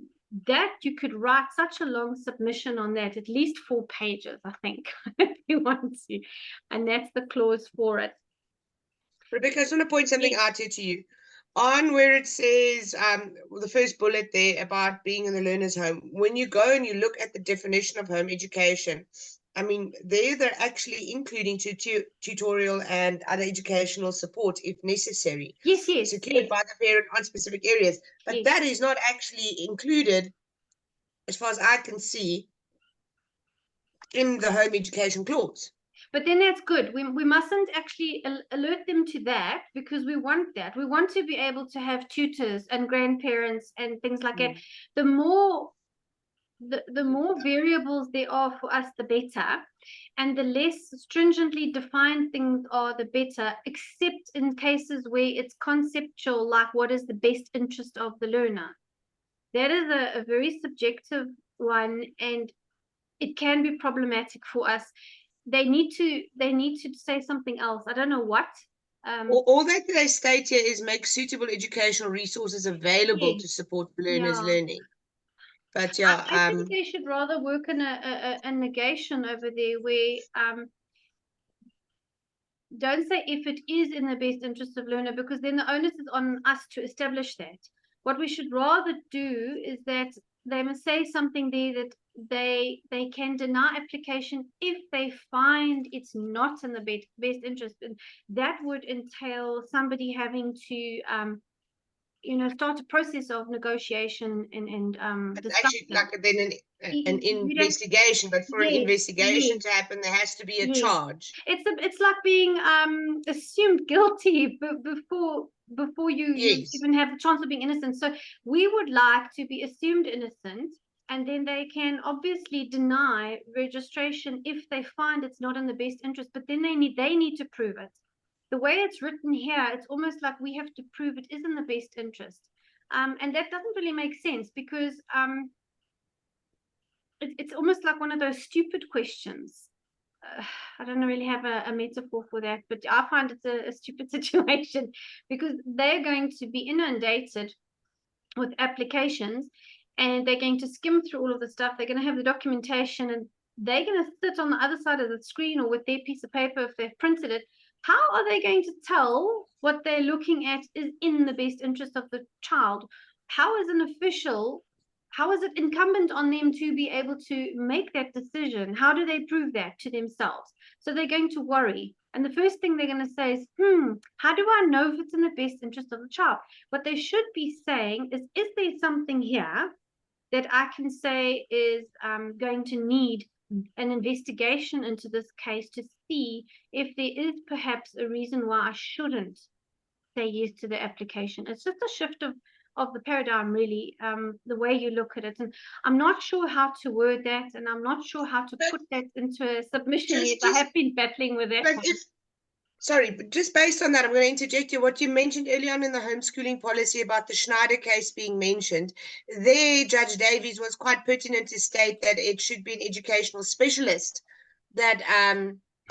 that you could write such a long submission on that, at least 4 pages, I think, if you want to. And that's the clause for it. Rebecca, I just want to point something out here to you. On where it says the first bullet there about being in the learner's home, when you go and you look at the definition of home education, I mean, they're actually including tutorial and other educational support if necessary. Yes, secured by the parent on specific areas. But that is not actually included, as far as I can see, in the home education clause. But then that's good. We mustn't actually alert them to that, because we want that. We want to be able to have tutors and grandparents and things like that. The more variables there are for us, the better. And the less stringently defined things are, the better, except in cases where it's conceptual, like what is the best interest of the learner. That is a very subjective one, and it can be problematic for us. They need to say something else. I don't know what. All that they state here is make suitable educational resources available to support the learner's learning. But yeah, I think they should rather work in a negation over there, where don't say if it is in the best interest of learner, because then the onus is on us to establish that. What we should rather do is that they must say something there that they can deny application if they find it's not in the best interest. And that would entail somebody having to start a process of negotiation and It's actually discussion. like then an You don't, investigation, but for an yes, investigation yes, to happen, there has to be a yes. charge. It's like being assumed guilty before you Yes. even have the chance of being innocent. So we would like to be assumed innocent, and then they can obviously deny registration if they find it's not in the best interest, but then they need to prove it. The way it's written here, it's almost like we have to prove it is in the best interest. And that doesn't really make sense, because it's almost like one of those stupid questions. I don't really have a metaphor for that, but I find it's a stupid situation, because they're going to be inundated with applications, and they're going to skim through all of the stuff. They're going to have the documentation, and they're going to sit on the other side of the screen or with their piece of paper if they've printed it. How are they going to tell what they're looking at is in the best interest of the child? How is an official, how is it incumbent on them to be able to make that decision? How do they prove that to themselves? So they're going to worry. And the first thing they're going to say is, how do I know if it's in the best interest of the child? What they should be saying is there something here that I can say is going to need an investigation into this case to see if there is perhaps a reason why I shouldn't say yes to the application. It's just a shift of the paradigm, really, the way you look at it. And I'm not sure how to word that, and I'm not sure how to put that into a submission yet. I have been battling with that But one. Sorry, but just based on that, I'm going to interject you. What you mentioned early on in the homeschooling policy about the Schneider case being mentioned, there, Judge Davies was quite pertinent to state that it should be an educational specialist, that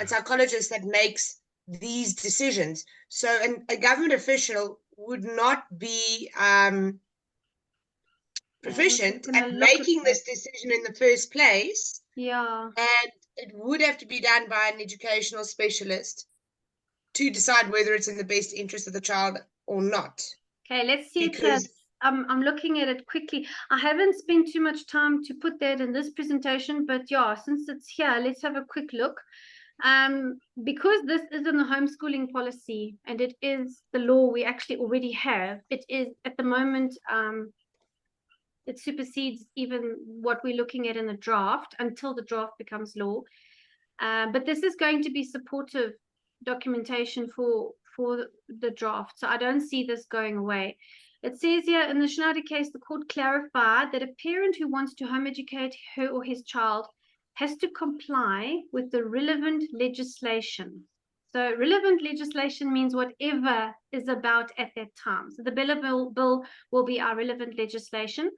a psychologist that makes these decisions. So a government official would not be proficient I'm gonna at look at making that. this decision in the first place, Yeah. and it would have to be done by an educational specialist to decide whether it's in the best interest of the child or not. Okay, let's see if Because that's, I'm looking at it quickly. I haven't spent too much time to put that in this presentation, but yeah, since it's here, let's have a quick look. Because this is in the homeschooling policy, and it is the law we actually already have, it is at the moment, it supersedes even what we're looking at in the draft until the draft becomes law. But this is going to be supportive documentation for the draft. So I don't see this going away. It says here in the Schneider case, the court clarified that a parent who wants to home educate her or his child has to comply with the relevant legislation. So relevant legislation means whatever is about at that time. So the Bela Bill will be our relevant legislation.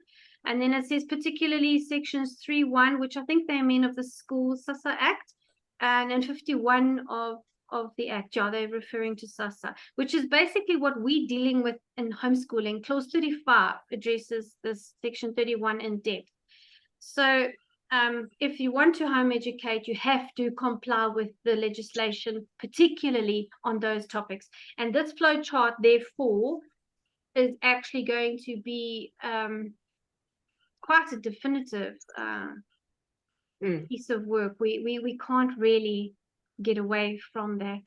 And then it says particularly sections 3.1, which I think they mean of the School Hssa Act, and 51 of the act. Yeah, they're referring to Hssa, which is basically what we're dealing with in homeschooling. Clause 35 addresses this section 31 in depth. So if you want to home educate, you have to comply with the legislation, particularly on those topics. And this flow chart, therefore, is actually going to be quite a definitive piece of work. We can't really get away from that.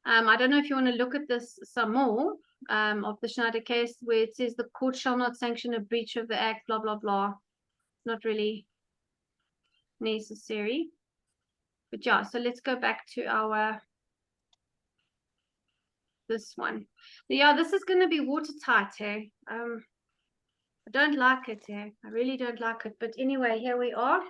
I don't know if you want to look at this some more, of the Schneider case, where it says the court shall not sanction a breach of the act, blah, blah, blah. Not really necessary. But yeah, so let's go back to our, this one. Yeah, this is going to be watertight, hey? I don't like it, hey? I really don't like it. But anyway, here we are.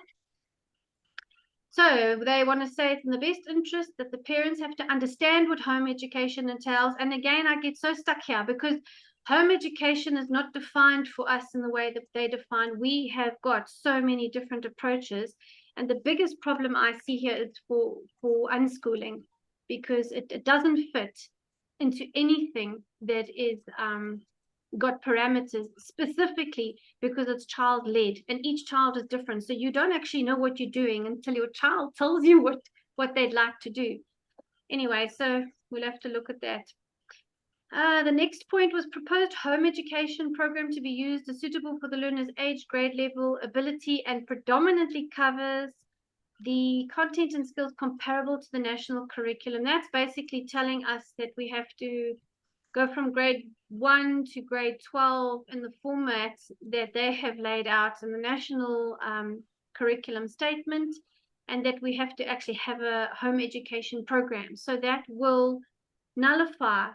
So they want to say it's in the best interest that the parents have to understand what home education entails. And again, I get so stuck here because home education is not defined for us in the way that they define. We have got so many different approaches. And the biggest problem I see here is for unschooling, because it doesn't fit into anything that is got parameters specifically because it's child-led, and each child is different. So you don't actually know what you're doing until your child tells you what they'd like to do. Anyway, so we'll have to look at that. The next point was proposed home education program to be used as suitable for the learner's age, grade level, ability, and predominantly covers the content and skills comparable to the national curriculum. That's basically telling us that we have to go from grade 1 to grade 12 in the format that they have laid out in the national curriculum statement, and that we have to actually have a home education program. So that will nullify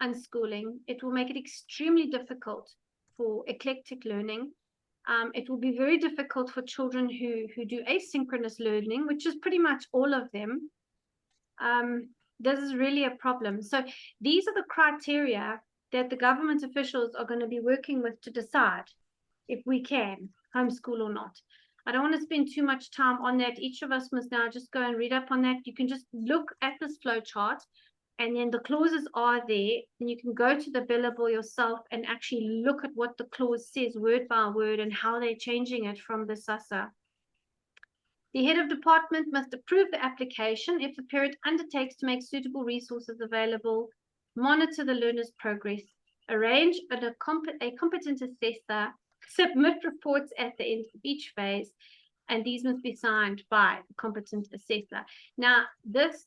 unschooling. It will make it extremely difficult for eclectic learning. It will be very difficult for children who do asynchronous learning, which is pretty much all of them. This is really a problem. So these are the criteria that the government officials are going to be working with to decide if we can homeschool or not. I don't want to spend too much time on that. Each of us must now just go and read up on that. You can just look at this flow chart, and then the clauses are there, and you can go to the Bela Bill yourself and actually look at what the clause says word by word and how they're changing it from the Hssa. The head of department must approve the application if the parent undertakes to make suitable resources available, monitor the learner's progress, arrange a competent assessor, submit reports at the end of each phase, and these must be signed by the competent assessor. Now, this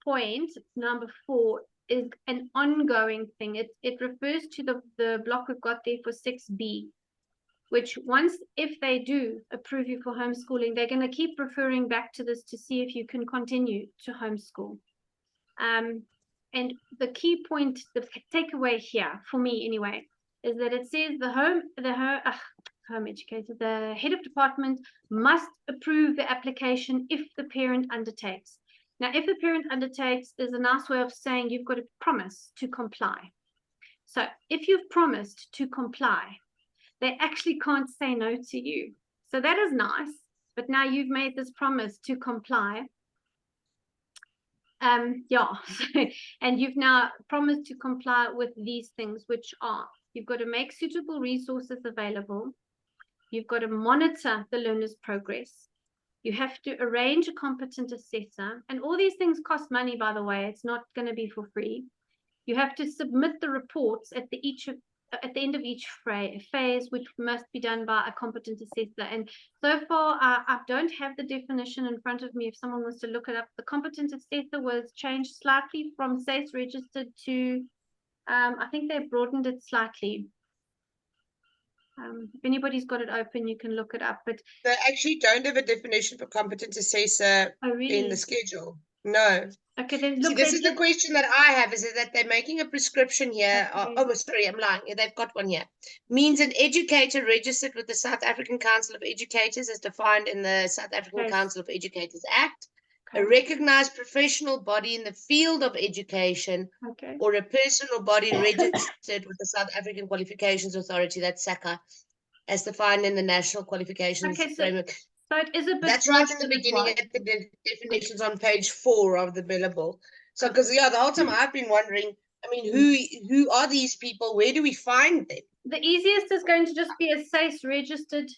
point, number 4, is an ongoing thing. It refers to the block we've got there for 6B, which once, if they do approve you for homeschooling, they're going to keep referring back to this to see if you can continue to homeschool. And the key point, the takeaway here, for me anyway, is that it says the home educator, the head of department must approve the application if the parent undertakes. Now, if the parent undertakes is a nice way of saying you've got to promise to comply. So if you've promised to comply, they actually can't say no to you. So that is nice, but now you've made this promise to comply. And you've now promised to comply with these things, which are, you've got to make suitable resources available. You've got to monitor the learner's progress. You have to arrange a competent assessor. And all these things cost money, by the way. It's not going to be for free. You have to submit the reports at the end of each phase, which must be done by a competent assessor. And so far, I don't have the definition in front of me. If someone wants to look it up, the competent assessor was changed slightly from SACE registered to, I think they broadened it slightly. If anybody's got it open, you can look it up. But they actually don't have a definition for competent assessor in the schedule. No. Okay, then See, look. this is the question that I have, is that they're making a prescription here. Okay. Oh, sorry, I'm lying. They've got one here. Means an educator registered with the South African Council of Educators as defined in the South African Council of Educators Act, a recognized professional body in the field of education, or a person or body registered with the South African Qualifications Authority, that's SAQA, as defined in the National Qualifications Framework. So it is a bit. That's right in the beginning at the definitions on page 4 of the Bela Bill. So, because the whole time I've been wondering, I mean, who are these people? Where do we find them? The easiest is going to just be a SACE registered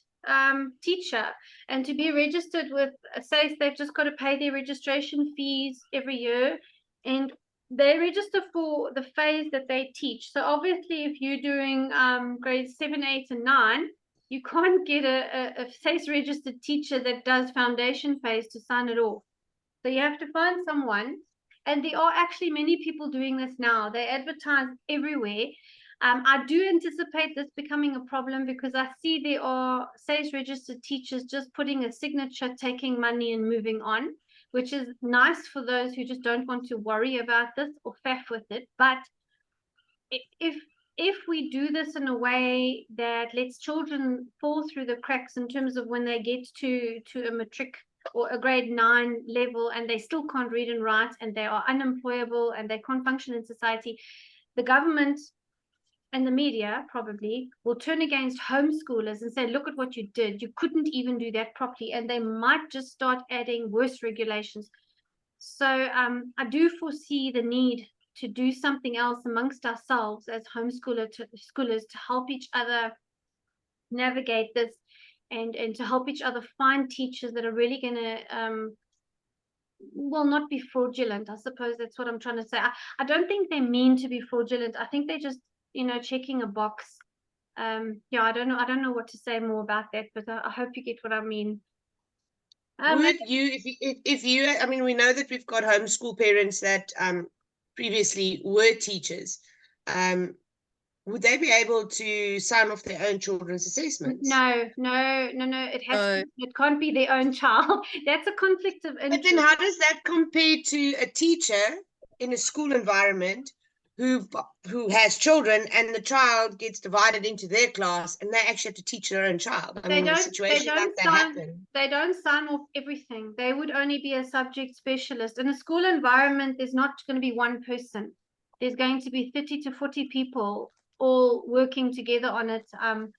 teacher, and to be registered with a SACE, they've just got to pay their registration fees every year, and they register for the phase that they teach. So obviously, if you're doing grades 7, 8, and 9. You can't get a SACE registered teacher that does foundation phase to sign it off. So you have to find someone, and there are actually many people doing this now. They advertise everywhere. I do anticipate this becoming a problem because I see there are SACE registered teachers just putting a signature, taking money and moving on, which is nice for those who just don't want to worry about this or faff with it. But if we do this in a way that lets children fall through the cracks in terms of when they get to a matric or a grade 9 level and they still can't read and write and they are unemployable and they can't function in society, the government and the media probably will turn against homeschoolers and say, look at what you did. You couldn't even do that properly. And they might just start adding worse regulations. So I do foresee the need to do something else amongst ourselves as homeschoolers to help each other navigate this and to help each other find teachers that are really going to not be fraudulent. I suppose that's what I'm trying to say. I don't think they mean to be fraudulent. I think they're just checking a box. I don't know what to say more about that, but I hope you get what I mean. Would you, if you, I mean, we know that we've got homeschool parents that previously were teachers, would they be able to sign off their own children's assessments? No. It can't be their own child. That's a conflict of But then interest. how does that compare to a teacher in a school environment who has children, and the child gets divided into their class and they actually have to teach their own child? I mean, a situation like that happen. They don't sign off everything. They would only be a subject specialist. In a school environment, there's not going to be one person. There's going to be 30 to 40 people all working together on it. And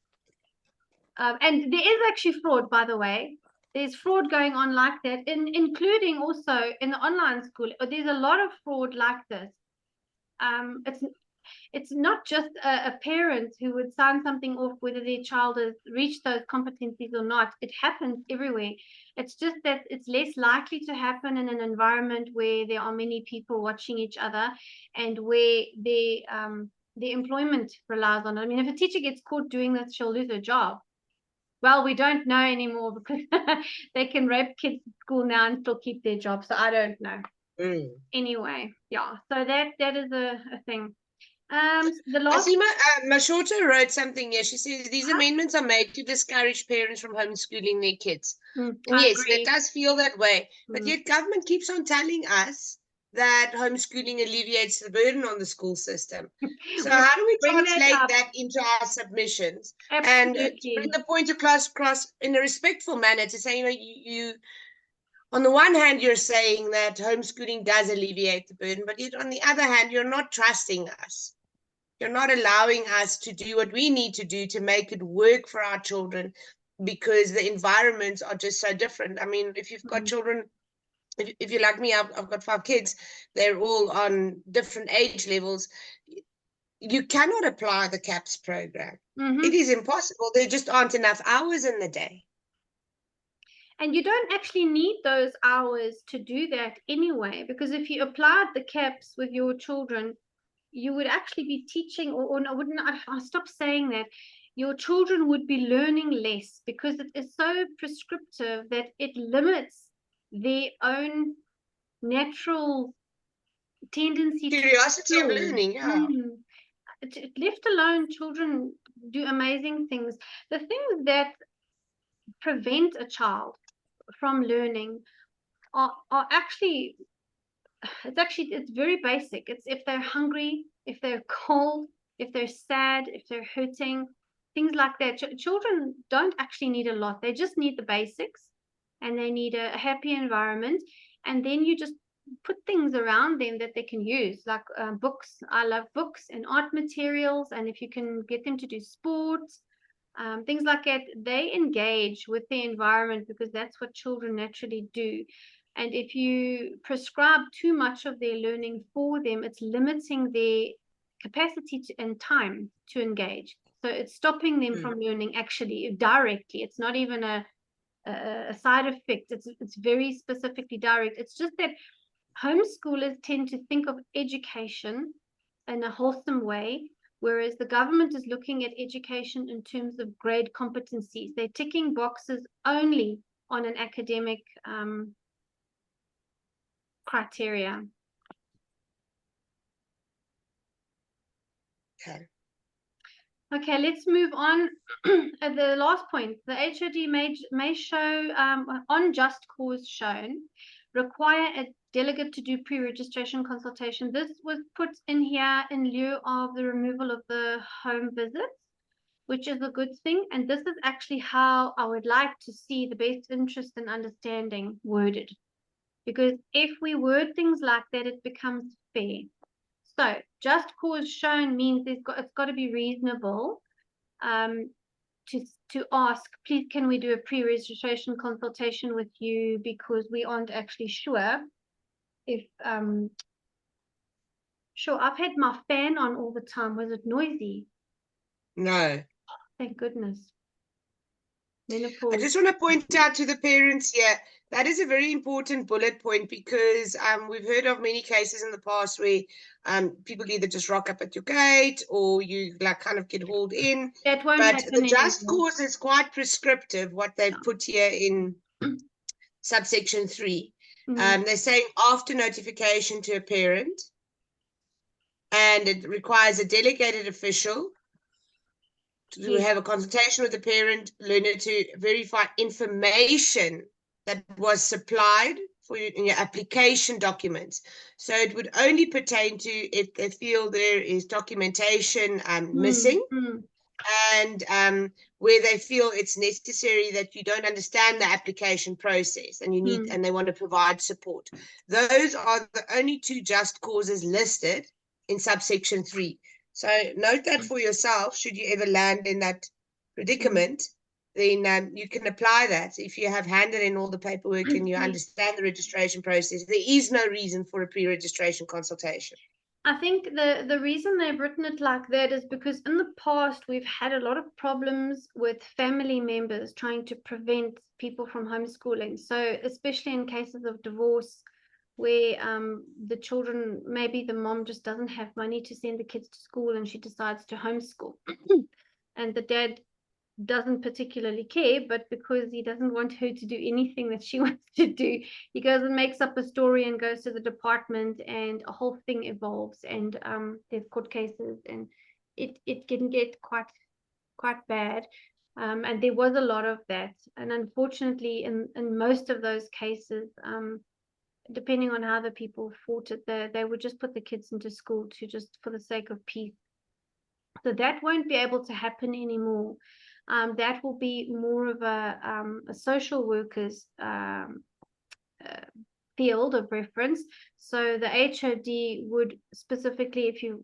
there is actually fraud, by the way. There's fraud going on like that, including also in the online school. There's a lot of fraud like this. It's not just a parent who would sign something off whether their child has reached those competencies or not. It happens everywhere. It's just that it's less likely to happen in an environment where there are many people watching each other and where the employment relies on it. I mean, if a teacher gets caught doing this, she'll lose her job. Well, we don't know anymore because they can rape kids at school now and still keep their job. So I don't know. Anyway, yeah. So that is a thing. The last. I see Mashota wrote something here. She says these amendments are made to discourage parents from homeschooling their kids. And yes, agree. that does feel that way. But yet government keeps on telling us that homeschooling alleviates the burden on the school system. So how do we translate that into our submissions? Absolutely. And bring the point across in a respectful manner to say, you on the one hand, you're saying that homeschooling does alleviate the burden, but yet on the other hand, you're not trusting us. You're not allowing us to do what we need to do to make it work for our children, because the environments are just so different. I mean, if you've got children, if you're like me, I've got 5 kids, they're all on different age levels. You cannot apply the CAPS program. It is impossible. There just aren't enough hours in the day. And you don't actually need those hours to do that anyway, because if you applied the CAPS with your children, you would actually be teaching, or no, wouldn't I stop saying that? Your children would be learning less because it is so prescriptive that it limits their own natural tendency, curiosity of learning. Left alone, children do amazing things. The things that prevent a child from learning are actually, it's very basic. It's if they're hungry, if they're cold, if they're sad, if they're hurting, things like that. Children don't actually need a lot. They just need the basics, and they need a happy environment. And then you just put things around them that they can use, like books. I love books and art materials. And if you can get them to do sports, things like that, they engage with the environment because that's what children naturally do. And if you prescribe too much of their learning for them, it's limiting their capacity and time to engage. So it's stopping them from learning actually directly. It's not even a side effect. It's very specifically direct. It's just that homeschoolers tend to think of education in a wholesome way, whereas the government is looking at education in terms of grade competencies. They're ticking boxes only on an academic criteria. Okay, let's move on. The last point, the HOD may show on just cause shown, require a delegate to do pre-registration consultation. This was put in here in lieu of the removal of the home visits, which is a good thing. And this is actually how I would like to see the best interest and understanding worded. Because if we word things like that, it becomes fair. So just cause shown means it's got to be reasonable to ask, please, can we do a pre-registration consultation with you because we aren't actually sure if, sure, I've had my fan on all the time. Was it noisy? No. Thank goodness. Menopause. I just want to point out to the parents here, that is a very important bullet point, because we've heard of many cases in the past where people either just rock up at your gate or you like kind of get hauled in. That won't but happen the just anymore. cause is quite prescriptive, what they've put here in subsection 3. They're saying after notification to a parent, and it requires a delegated official to Yes. have a consultation with the parent learner to verify information that was supplied for you in your application documents. So it would only pertain to if they feel there is documentation missing, and where they feel it's necessary that you don't understand the application process and you need and they want to provide support. Those are the only two just causes listed in subsection 3. So note that for yourself. Should you ever land in that predicament, then you can apply that. If you have handed in all the paperwork and you understand the registration process, there is no reason for a pre-registration consultation. I think the reason they've written it like that is because in the past we've had a lot of problems with family members trying to prevent people from homeschooling. So especially in cases of divorce where the children, maybe the mom just doesn't have money to send the kids to school and she decides to homeschool. And the dad doesn't particularly care, but because he doesn't want her to do anything that she wants to do, he goes and makes up a story and goes to the department, and a whole thing evolves, and there's court cases, and it can get quite bad. And there was a lot of that, and unfortunately in most of those cases, depending on how the people fought it, they would just put the kids into school to just for the sake of peace. So that won't be able to happen anymore. That will be more of a social worker's field of reference. So the HOD would specifically, if you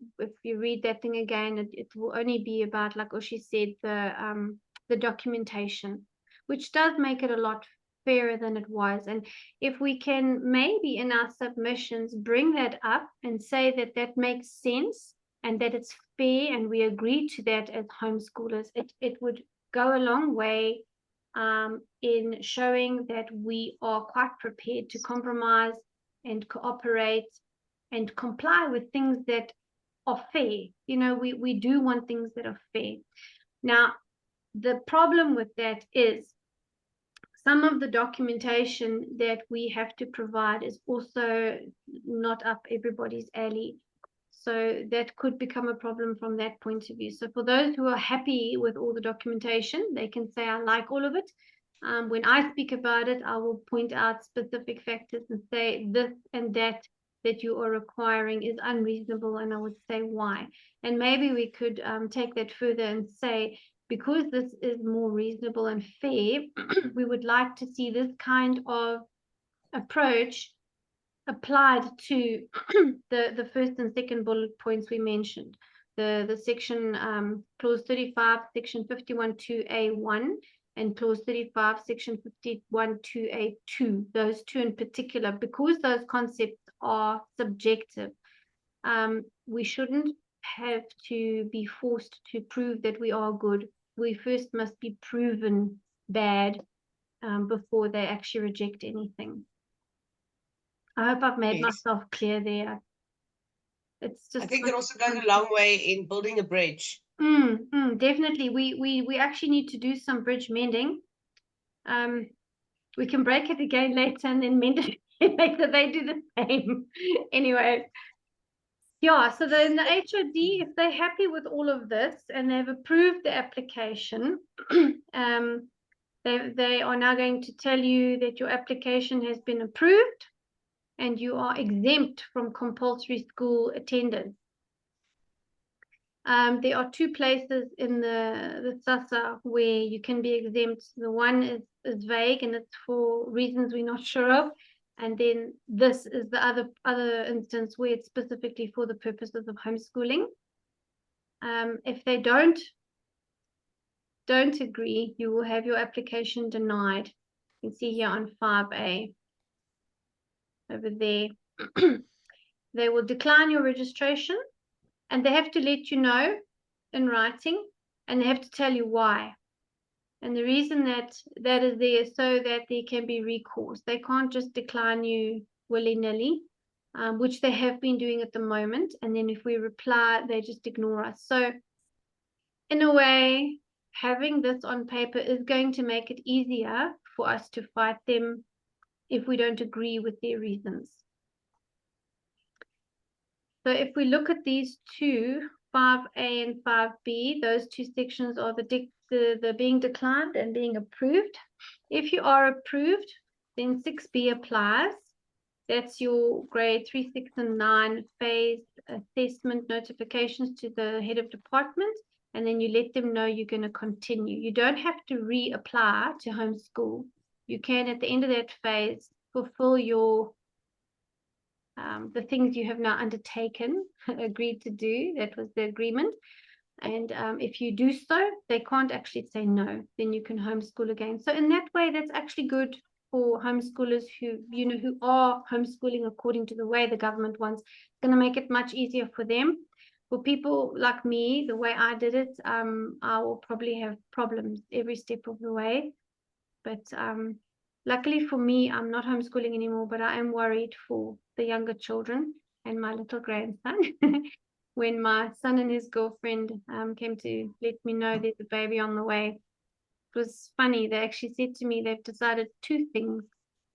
read that thing again, it will only be about, like Oshi said, the documentation, which does make it a lot fairer than it was. And if we can maybe in our submissions bring that up and say that that makes sense and that it's fair and we agree to that as homeschoolers, it would go a long way in showing that we are quite prepared to compromise and cooperate and comply with things that are fair. You know, we do want things that are fair. Now, the problem with that is some of the documentation that we have to provide is also not up everybody's alley. So that could become a problem from that point of view. So for those who are happy with all the documentation, they can say, I like all of it. When I speak about it, I will point out specific factors and say this and that you are requiring is unreasonable, and I would say why. And maybe we could take that further and say, because this is more reasonable and fair, we would like to see this kind of approach applied to the first and second bullet points we mentioned. The section clause 35, section 51(2)(a)(1), and clause 35, section 51(2)(a)(2), those two in particular, because those concepts are subjective. We shouldn't have to be forced to prove that we are good. We first must be proven bad before they actually reject anything. I hope I've made myself clear there. It's just, I think it also goes a long way in building a bridge. Definitely. We actually need to do some bridge mending. We can break it again later and then mend it later. They do the same. Anyway. Yeah, so then the HOD, if they're happy with all of this and they've approved the application, they are now going to tell you that your application has been approved and you are exempt from compulsory school attendance. There are two places in the Hssa where you can be exempt. The one is vague and it's for reasons we're not sure of. And then this is the other instance where it's specifically for the purposes of homeschooling. If they don't agree, you will have your application denied. You can see here on 5A over there. They will decline your registration, and they have to let you know in writing, and they have to tell you why. And the reason that is there is so that there can be recourse. They can't just decline you willy-nilly, which they have been doing at the moment. And then if we reply, they just ignore us. So in a way, having this on paper is going to make it easier for us to fight them if we don't agree with their reasons. So if we look at these two, 5A and 5B, those two sections are the being declined and being approved. If you are approved, then 6B applies. That's your grade 3, 6, and 9 phase assessment notifications to the head of department, and then you let them know you're going to continue. You don't have to reapply to homeschool. You can, at the end of that phase, fulfill your the things you have now undertaken, agreed to do. That was the agreement. And if you do so, they can't actually say no. Then you can homeschool again. So in that way, that's actually good for homeschoolers who, you know, who are homeschooling according to the way the government wants. It's going to make it much easier for them. For people like me, the way I did it, I will probably have problems every step of the way. But luckily for me, I'm not homeschooling anymore, but I am worried for the younger children and my little grandson. When my son and his girlfriend came to let me know there's a baby on the way, it was funny. They actually said to me they've decided two things.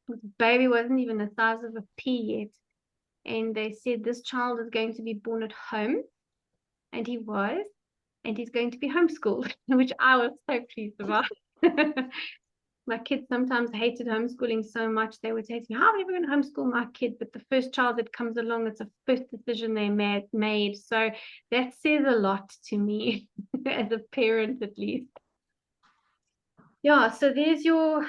The baby wasn't even the size of a pea yet. And they said this child is going to be born at home. And he was. And he's going to be homeschooled, which I was so pleased about. My kids sometimes hated homeschooling so much, they would say to me, how are we ever going to homeschool my kid? But the first child that comes along, it's a first decision they made. So that says a lot to me as a parent, at least. Yeah, so there's your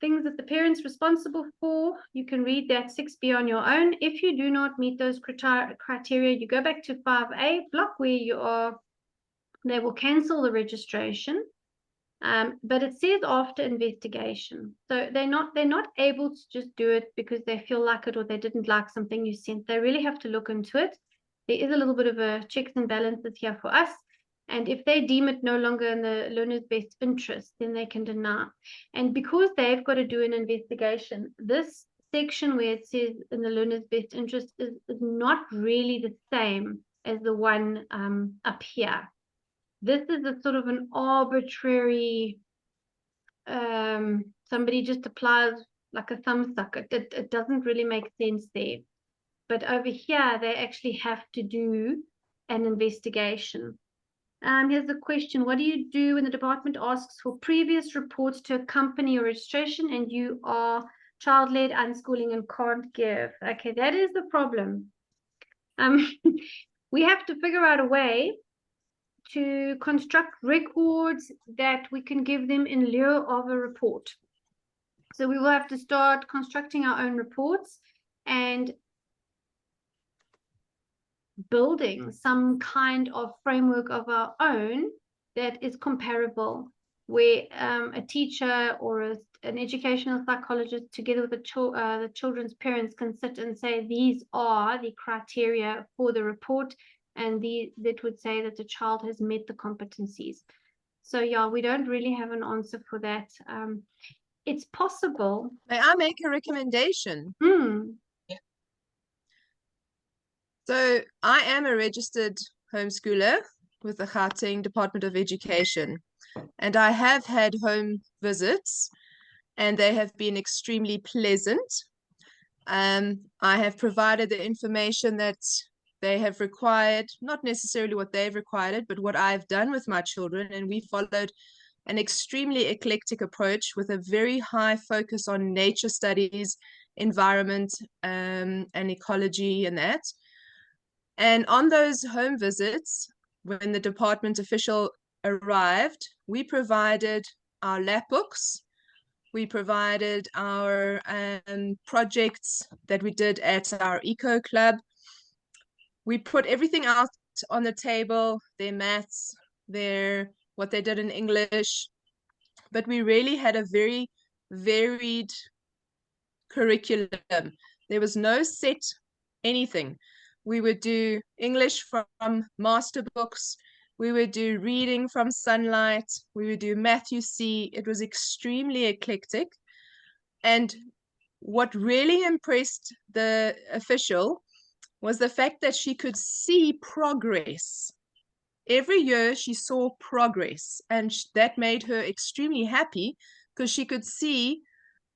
things that the parent's responsible for. You can read that 6B on your own. If you do not meet those criteria, you go back to 5A block where you are. They will cancel the registration. But it says after investigation. So they're not able to just do it because they feel like it or they didn't like something you sent. They really have to look into it. There is a little bit of a checks and balances here for us. And if they deem it no longer in the learner's best interest, then they can deny. And because they've got to do an investigation, this section where it says in the learner's best interest is not really the same as the one up here. This is a sort of an arbitrary, somebody just applies like a thumbsucker. It doesn't really make sense there. But over here, they actually have to do an investigation. Here's the question. What do you do when the department asks for previous reports to accompany your registration and you are child-led unschooling and can't give? Okay, that is the problem. We have to figure out a way to construct records that we can give them in lieu of a report. So we will have to start constructing our own reports and building some kind of framework of our own that is comparable, where a teacher or an educational psychologist together with the children's parents can sit and say, these are the criteria for the report, and that would say that the child has met the competencies. So yeah, we don't really have an answer for that. It's possible. May I make a recommendation? So I am a registered homeschooler with the Gauteng Department of Education, and I have had home visits and they have been extremely pleasant. I have provided the information that they have required, not necessarily what they've required, but what I've done with my children, and we followed an extremely eclectic approach with a very high focus on nature studies, environment, and ecology and that. And on those home visits, when the department official arrived, we provided our lap books, we provided our projects that we did at our eco club. We put everything out on the table, their maths, what they did in English, but we really had a very varied curriculum. There was no set anything. We would do English from master books. We would do reading from Sunlight. We would do Matthew C. It was extremely eclectic. And what really impressed the official was the fact that she could see progress. Every year she saw progress, and that made her extremely happy because she could see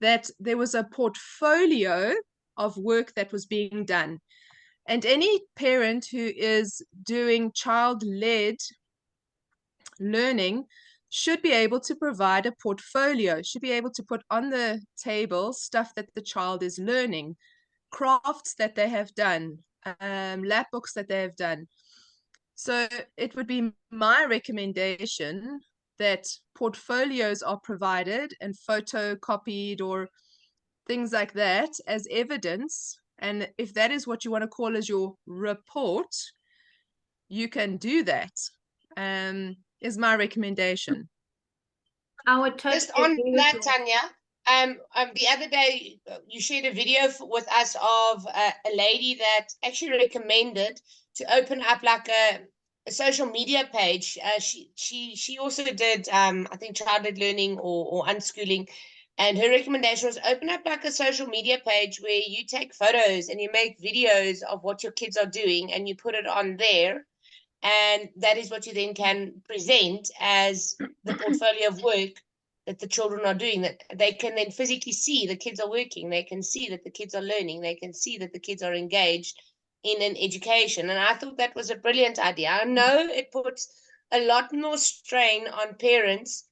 that there was a portfolio of work that was being done. And any parent who is doing child-led learning should be able to provide a portfolio, should be able to put on the table stuff that the child is learning, crafts that they have done, lab books that they have done. So it would be my recommendation that portfolios are provided and photocopied or things like that as evidence. And if that is what you want to call as your report, you can do that. Is my recommendation. I would totally Just on agree with that, you. Tanya, the other day you shared a video with us of a lady that actually recommended to open up like a social media page. She also did I think childhood learning or unschooling, and her recommendation was open up like a social media page where you take photos and you make videos of what your kids are doing and you put it on there. And that is what you then can present as the portfolio of work that the children are doing, that they can then physically see the kids are working. They can see that the kids are learning. They can see that the kids are engaged in an education. And I thought that was a brilliant idea. I know it puts a lot more strain on parents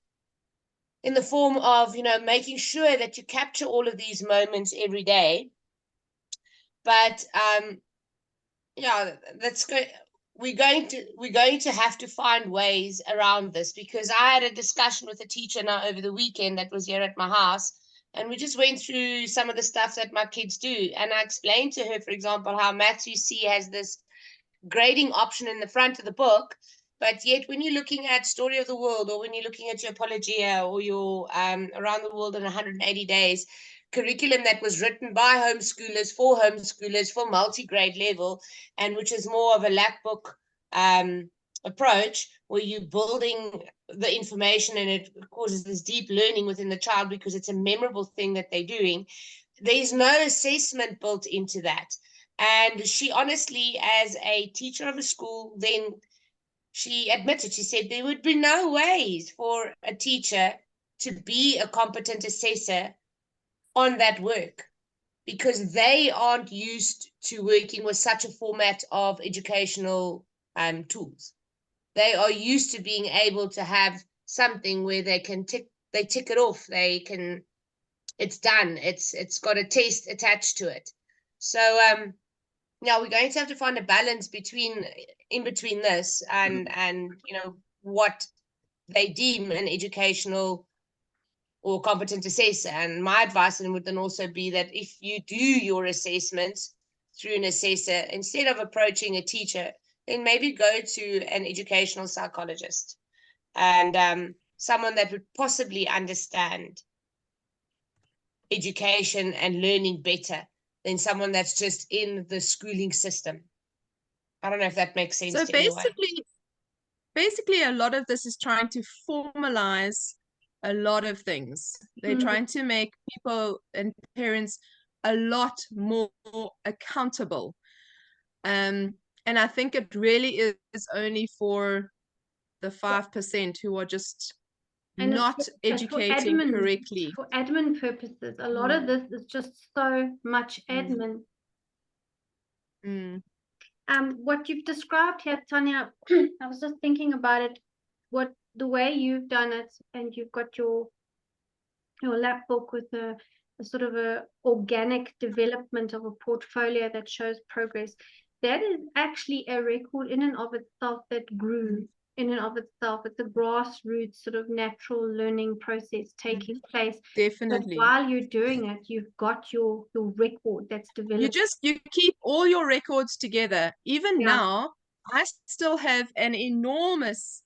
in the form of, making sure that you capture all of these moments every day. But yeah, that's good. We're going to have to find ways around this, because I had a discussion with a teacher now over the weekend that was here at my house, and we just went through some of the stuff that my kids do, and I explained to her, for example, how Matthew C has this grading option in the front of the book, but yet when you're looking at Story of the World, or when you're looking at your Apologia, or your Around the World in 180 Days curriculum that was written by homeschoolers for multi-grade level, and which is more of a lap book approach, where you're building the information and it causes this deep learning within the child because it's a memorable thing that they're doing. There's no assessment built into that. And she honestly, as a teacher of a school, then she admitted, she said there would be no ways for a teacher to be a competent assessor on that work, because they aren't used to working with such a format of educational tools. They are used to being able to have something where they tick it off. It's done. It's got a test attached to it. So yeah, we're going to have to find a balance in between this and what they deem an educational or competent assessor. And my advice would then also be that if you do your assessments through an assessor, instead of approaching a teacher, then maybe go to an educational psychologist and someone that would possibly understand education and learning better than someone that's just in the schooling system. I don't know if that makes sense So to anyone. basically, a lot of this is trying to formalize a lot of things. They're trying to make people and parents a lot more accountable. And I think it really is only for the 5% who are just And not it's educating correctly. for admin purposes. A lot of this is just so much admin. What you've described here, Tanya, I was just thinking about it, the way you've done it, and you've got your lap book with a sort of a organic development of a portfolio that shows progress. That is actually a record in and of itself that grew in and of itself. It's a grassroots sort of natural learning process taking place. Definitely. But while you're doing it, you've got your record that's developed. You keep all your records together. Even now, I still have an enormous,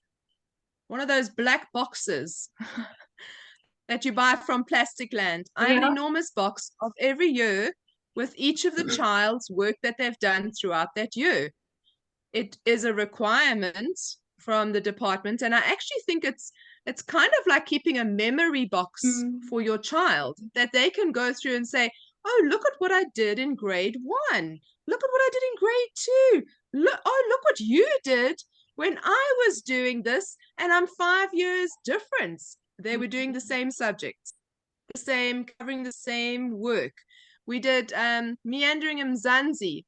one of those black boxes that you buy from Plastic Land. I have an enormous box of every year with each of the child's work that they've done throughout that year. It is a requirement from the department, and I actually think it's kind of like keeping a memory box for your child, that they can go through and say, oh, look at what I did in grade 1. Look at what I did in grade 2. Look what you did when I was doing this, and I'm 5 years difference. They were doing the same subjects, covering the same work. We did Meandering Mzansi.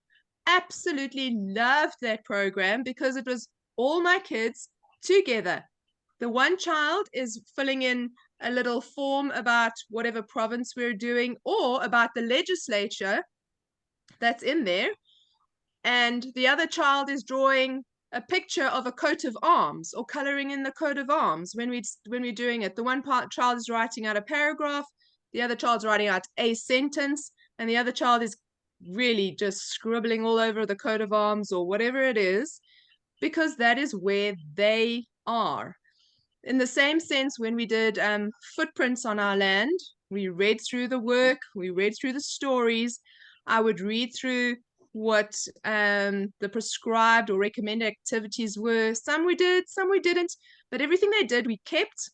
absolutely loved that program because it was all my kids together. The one child is filling in a little form about whatever province we're doing or about the legislature that's in there. And the other child is drawing a picture of a coat of arms or coloring in the coat of arms when we're doing it. The one child is writing out a paragraph, the other child's writing out a sentence, and the other child is really just scribbling all over the coat of arms or whatever it is, because that is where they are. In the same sense, when we did footprints on our land, we read through the work, we read through the stories. I would read through what the prescribed or recommended activities were. Some we did, some we didn't, but everything they did, we kept.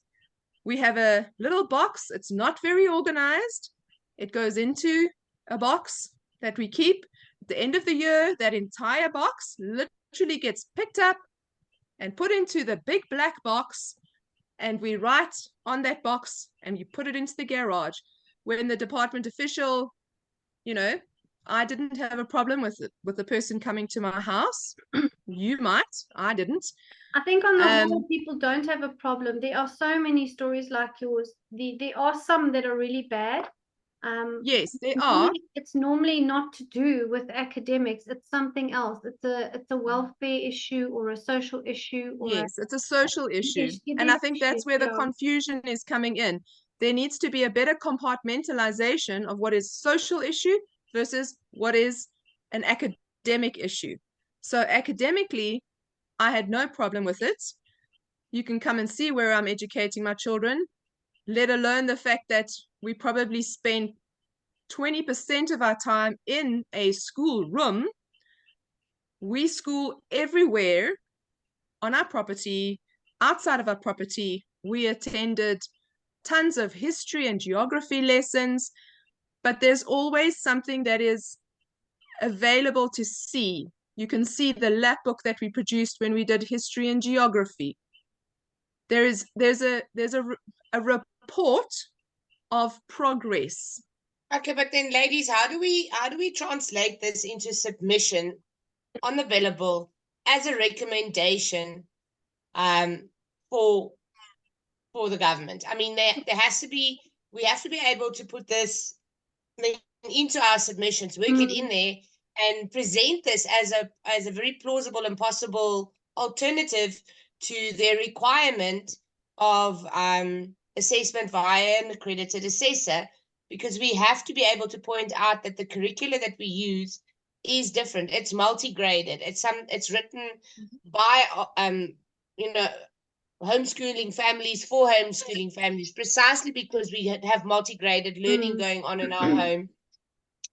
We have a little box. It's not very organized. It goes into a box that we keep. At the end of the year, that entire box literally gets picked up and put into the big black box, and we write on that box and you put it into the garage. When the department official, I didn't have a problem with it, with the person coming to my house. You might, I didn't. I think on the whole, people don't have a problem. There are so many stories like yours. There are some that are really bad. Yes, there are. It's normally not to do with academics. It's something else. It's a welfare issue or a social issue. Or yes, it's a social issue. And I think that's where the confusion is coming in. There needs to be a better compartmentalization of what is social issue versus what is an academic issue. So academically, I had no problem with it. You can come and see where I'm educating my children, let alone the fact that we probably spend 20% of our time in a school room. We school everywhere on our property, outside of our property. We attended tons of history and geography lessons, but there's always something that is available to see. You can see the lap book that we produced when we did history and geography. There's a report of progress. Okay, but then ladies, how do we translate this into submission on the Bela Bill as a recommendation for the government? I mean, there has to be, we have to be able to put this into our submissions, work it in there, and present this as a very plausible and possible alternative to their requirement of assessment via an accredited assessor, because we have to be able to point out that the curricula that we use is different. It's multi-graded. It's written by homeschooling families for homeschooling families, precisely because we have multi-graded learning going on in our home.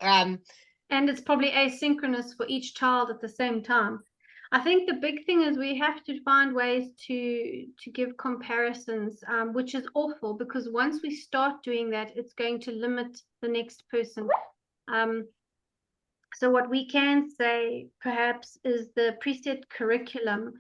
And it's probably asynchronous for each child at the same time. I think the big thing is we have to find ways to give comparisons, which is awful, because once we start doing that, it's going to limit the next person. So what we can say perhaps is the preset curriculum,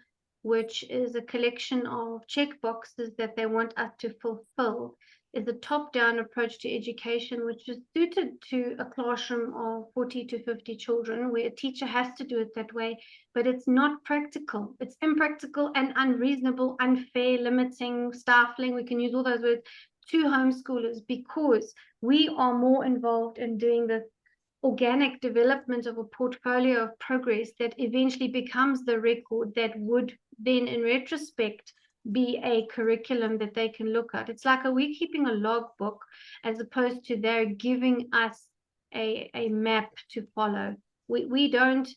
which is a collection of checkboxes that they want us to fulfill, is a top-down approach to education, which is suited to a classroom of 40 to 50 children, where a teacher has to do it that way, but it's not practical. It's impractical and unreasonable, unfair, limiting, stifling. We can use all those words to homeschoolers, because we are more involved in doing the organic development of a portfolio of progress that eventually becomes the record that would then, in retrospect, be a curriculum that they can look at. It's like, are we keeping a logbook as opposed to they're giving us a map to follow? We don't.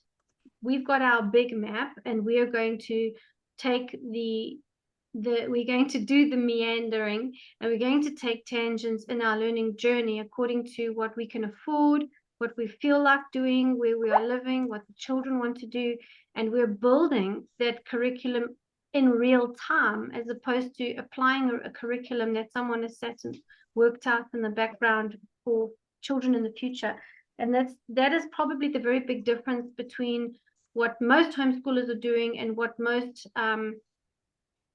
We've got our big map, and we are going to take we're going to do the meandering, and we're going to take tangents in our learning journey according to what we can afford, what we feel like doing, where we are living, what the children want to do, and we're building that curriculum in real time, as opposed to applying a curriculum that someone has sat and worked out in the background for children in the future. And that is probably the very big difference between what most homeschoolers are doing and what most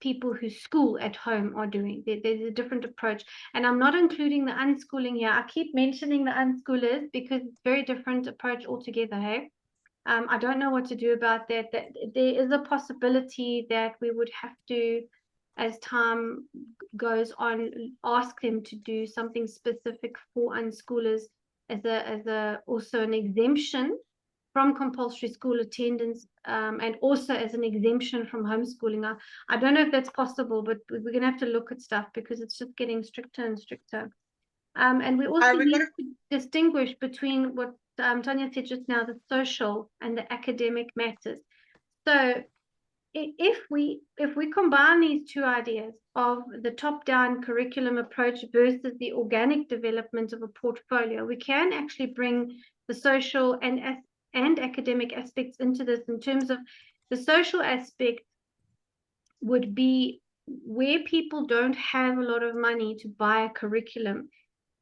people who school at home are doing. There's a different approach, and I'm not including the unschooling here. I keep mentioning the unschoolers because it's a very different approach altogether. Hey, I don't know what to do about that. That there is a possibility that we would have to, as time goes on, ask them to do something specific for unschoolers as a also an exemption from compulsory school attendance, and also as an exemption from homeschooling. I don't know if that's possible, but we're going to have to look at stuff because it's just getting stricter and stricter. And we also we're need gonna- to distinguish between what Tanya said just now, the social and the academic matters. So if we combine these two ideas of the top-down curriculum approach versus the organic development of a portfolio, we can actually bring the social and academic aspects into this. In terms of the social aspect, would be where people don't have a lot of money to buy a curriculum.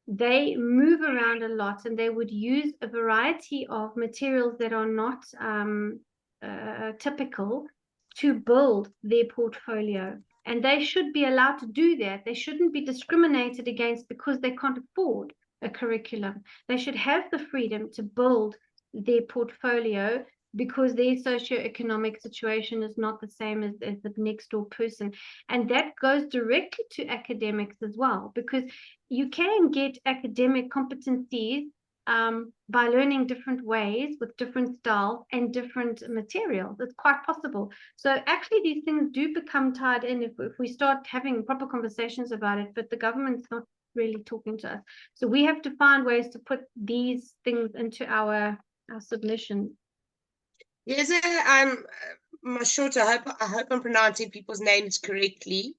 They move around a lot, and they would use a variety of materials that are not typical to build their portfolio. And they should be allowed to do that. They shouldn't be discriminated against because they can't afford a curriculum. They should have the freedom to build their portfolio because their socioeconomic situation is not the same as the next door person. And that goes directly to academics as well, because you can get academic competencies by learning different ways with different styles and different materials. It's quite possible. So actually these things do become tied in if we start having proper conversations about it, but the government's not really talking to us. So we have to find ways to put these things into our submissions. Yes, Mashota, I hope I'm pronouncing people's names correctly.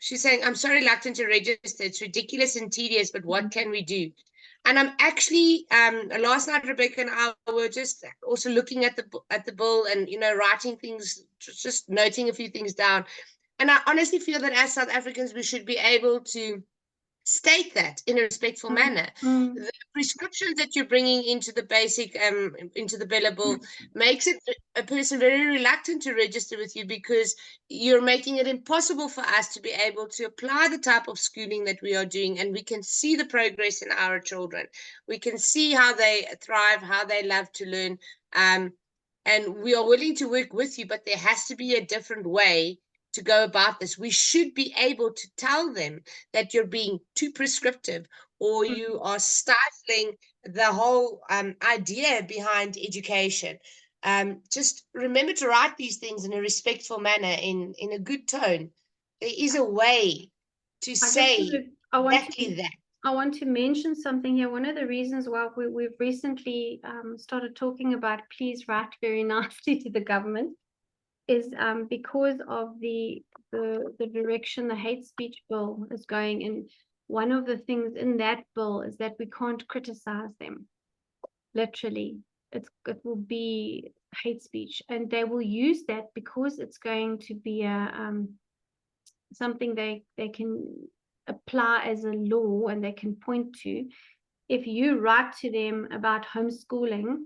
She's saying, I'm so reluctant to register. It's ridiculous and tedious, but what can we do? And I'm actually, last night, Rebecca and I were just also looking at the bill and, writing things, just noting a few things down. And I honestly feel that as South Africans, we should be able to state that in a respectful manner. The prescriptions that you're bringing into the basic, into the Bela Bill makes it a person very reluctant to register with you, because you're making it impossible for us to be able to apply the type of schooling that we are doing, and we can see the progress in our children. We can see how they thrive, how they love to learn, and we are willing to work with you, but there has to be a different way to go about this. We should be able to tell them that you're being too prescriptive, or you are stifling the whole idea behind education. Just remember to write these things in a respectful manner, in a good tone. There is a way to say exactly that. I want to mention something here. One of the reasons why we've recently started talking about please write very nicely to the government is because of the direction the hate speech bill is going in. One of the things in that bill is that we can't criticize them. Literally, it will be hate speech, and they will use that because it's going to be a something they can apply as a law, and they can point to. If you write to them about homeschooling,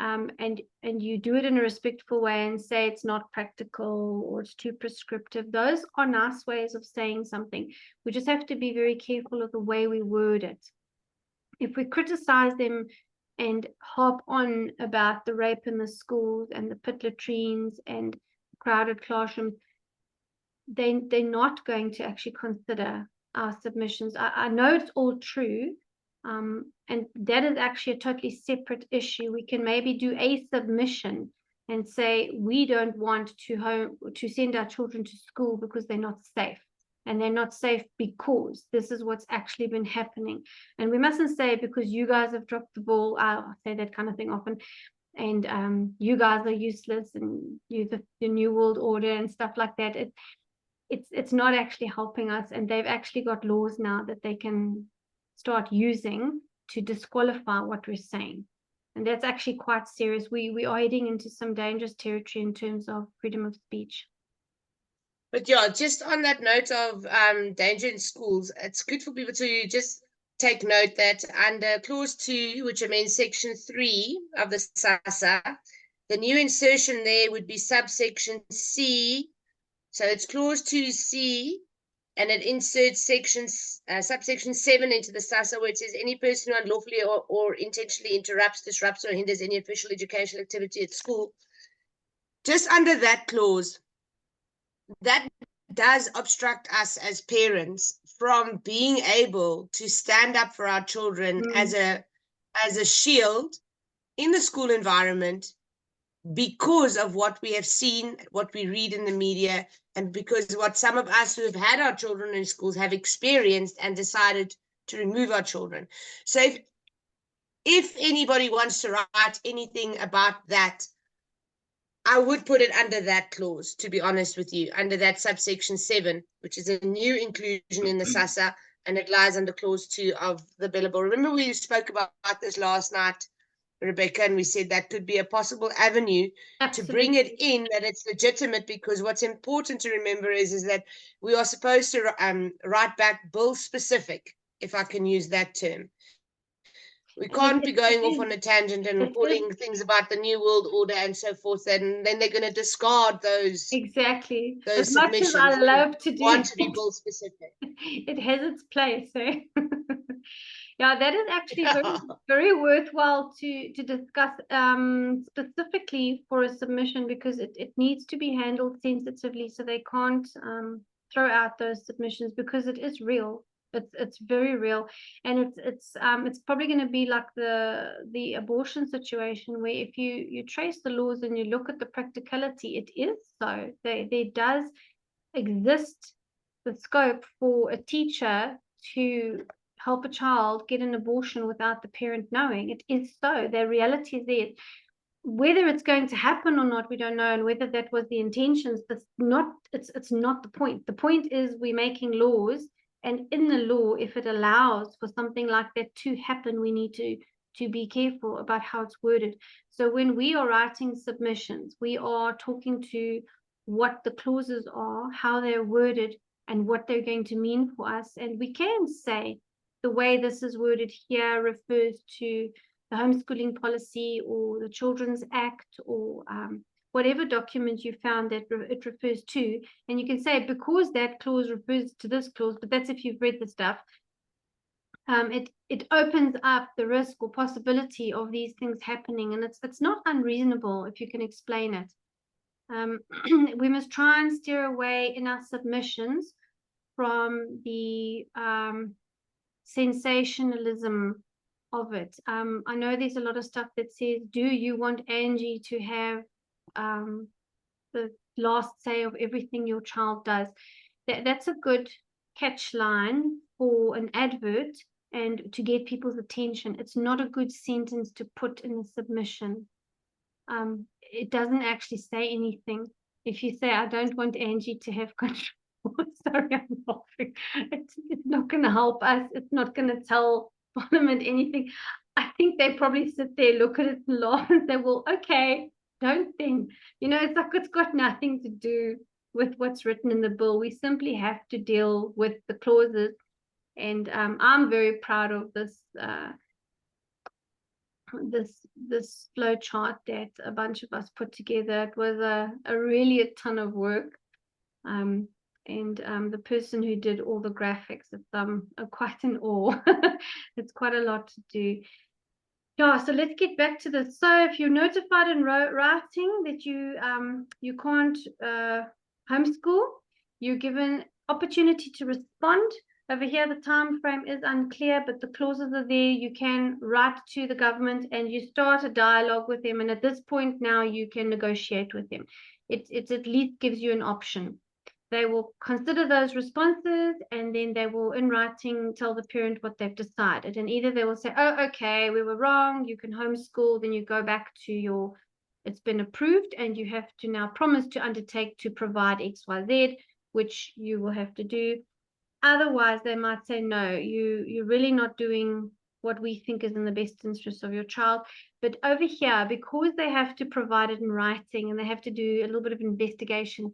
and you do it in a respectful way and say it's not practical or it's too prescriptive, those are nice ways of saying something. We just have to be very careful of the way we word it. If we criticize them and harp on about the rape in the schools and the pit latrines and crowded classrooms, they're not going to actually consider our submissions. I know it's all true, and that is actually a totally separate issue. We can maybe do a submission and say we don't want to send our children to school because they're not safe, and they're not safe because this is what's actually been happening. And we mustn't say because you guys have dropped the ball. I say that kind of thing often. And you guys are useless, and you the New World Order and stuff like that. It's not actually helping us, and they've actually got laws now that they can start using to disqualify what we're saying, and that's actually quite serious. We are heading into some dangerous territory in terms of freedom of speech. But yeah, just on that note of danger in schools, it's good for people to just take note that under clause 2, which amends section 3 of the Hssa, the new insertion there would be subsection C. So it's clause 2C, and it inserts subsection 7 into the Hssa, where it says any person who unlawfully or intentionally interrupts, disrupts, or hinders any official educational activity at school. Just under that clause, that does obstruct us as parents from being able to stand up for our children as a shield in the school environment, because of what we have seen, what we read in the media, and because what some of us who have had our children in schools have experienced and decided to remove our children. So if anybody wants to write anything about that, I would put it under that clause, to be honest with you, under that subsection 7, which is a new inclusion in the Hssa, and it lies under clause 2 of the Bela Bill. Remember we spoke about this last night, Rebecca, and we said that could be a possible avenue to bring it in, that it's legitimate, because what's important to remember is that we are supposed to write back bill specific, if I can use that term. We can't be going off on a tangent and pulling things about the New World Order and so forth, and then they're going to discard those. Exactly. Those as much as I love to do want to be bill specific. It has its place, eh? Yeah, that is actually very worthwhile to discuss specifically for a submission, because it needs to be handled sensitively, so they can't throw out those submissions, because it is real. It's very real, and it's probably going to be like the abortion situation, where if you trace the laws and you look at the practicality, it is so. There does exist the scope for a teacher to help a child get an abortion without the parent knowing. It is so. The reality is there. Whether it's going to happen or not, we don't know, and whether that was the intentions, it's not the point. The point is we're making laws, and in the law, if it allows for something like that to happen, we need to be careful about how it's worded. So when we are writing submissions, we are talking to what the clauses are, how they're worded, and what they're going to mean for us. And we can say the way this is worded here refers to the homeschooling policy or the Children's Act, or whatever document you found that it refers to. And you can say, because that clause refers to this clause, but that's if you've read the stuff, it opens up the risk or possibility of these things happening. And it's not unreasonable if you can explain it. We must try and steer away in our submissions from the sensationalism of it. I know there's a lot of stuff that says, do you want Angie to have the last say of everything your child does? That's a good catch line for an advert and to get people's attention. It's not a good sentence to put in a submission. It doesn't actually say anything. If you say, I don't want Angie to have control, sorry, I'm laughing. It's not going to help us. It's not going to tell Parliament anything. I think they probably sit there, look at it and laugh and say, well, okay, don't think. It's like it's got nothing to do with what's written in the bill. We simply have to deal with the clauses. And I'm very proud of this this flow chart that a bunch of us put together. It was really a ton of work, and the person who did all the graphics, it's quite in awe. It's quite a lot to do. Yeah, so let's get back to this. So if you're notified in writing that you can't homeschool, you're given opportunity to respond. Over here, the time frame is unclear, but the clauses are there. You can write to the government and you start a dialogue with them. And at this point now, you can negotiate with them. It at least gives you an option. They will consider those responses, and then they will, in writing, tell the parent what they've decided. And either they will say, oh, okay, we were wrong, you can homeschool. Then you go back to it's been approved, and you have to now promise to undertake to provide XYZ, which you will have to do. Otherwise, they might say, no, you're really not doing what we think is in the best interest of your child. But over here, because they have to provide it in writing and they have to do a little bit of investigation,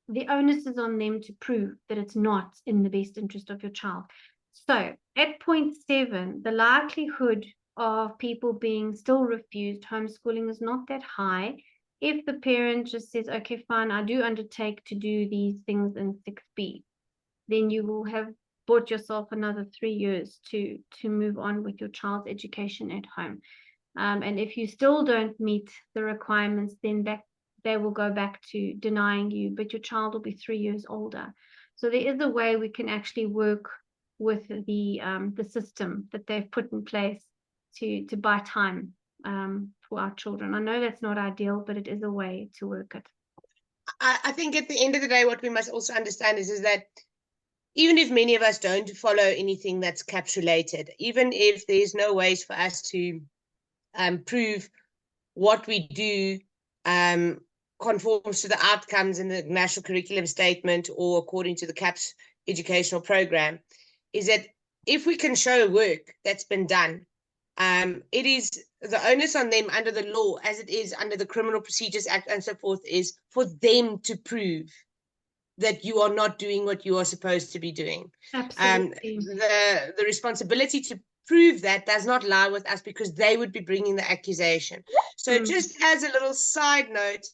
the onus is on them to prove that it's not in the best interest of your child. So at point 7, the likelihood of people being still refused homeschooling is not that high if the parent just says, okay, fine, I do undertake to do these things in 6B. then you will have bought yourself another 3 years to move on with your child's education at home. And if you still don't meet the requirements, then they will go back to denying you, but your child will be 3 years older. So there is a way we can actually work with the system that they've put in place to buy time for our children. I know that's not ideal, but it is a way to work it. I think at the end of the day, what we must also understand is that even if many of us don't follow anything that's capsulated, even if there's no ways for us to prove what we do conforms to the outcomes in the National Curriculum Statement or according to the CAPS educational program, is that if we can show work that's been done, it is the onus on them under the law, as it is under the Criminal Procedures Act and so forth, is for them to prove that you are not doing what you are supposed to be doing. Absolutely. The responsibility to prove that does not lie with us, because they would be bringing the accusation. So just as a little side note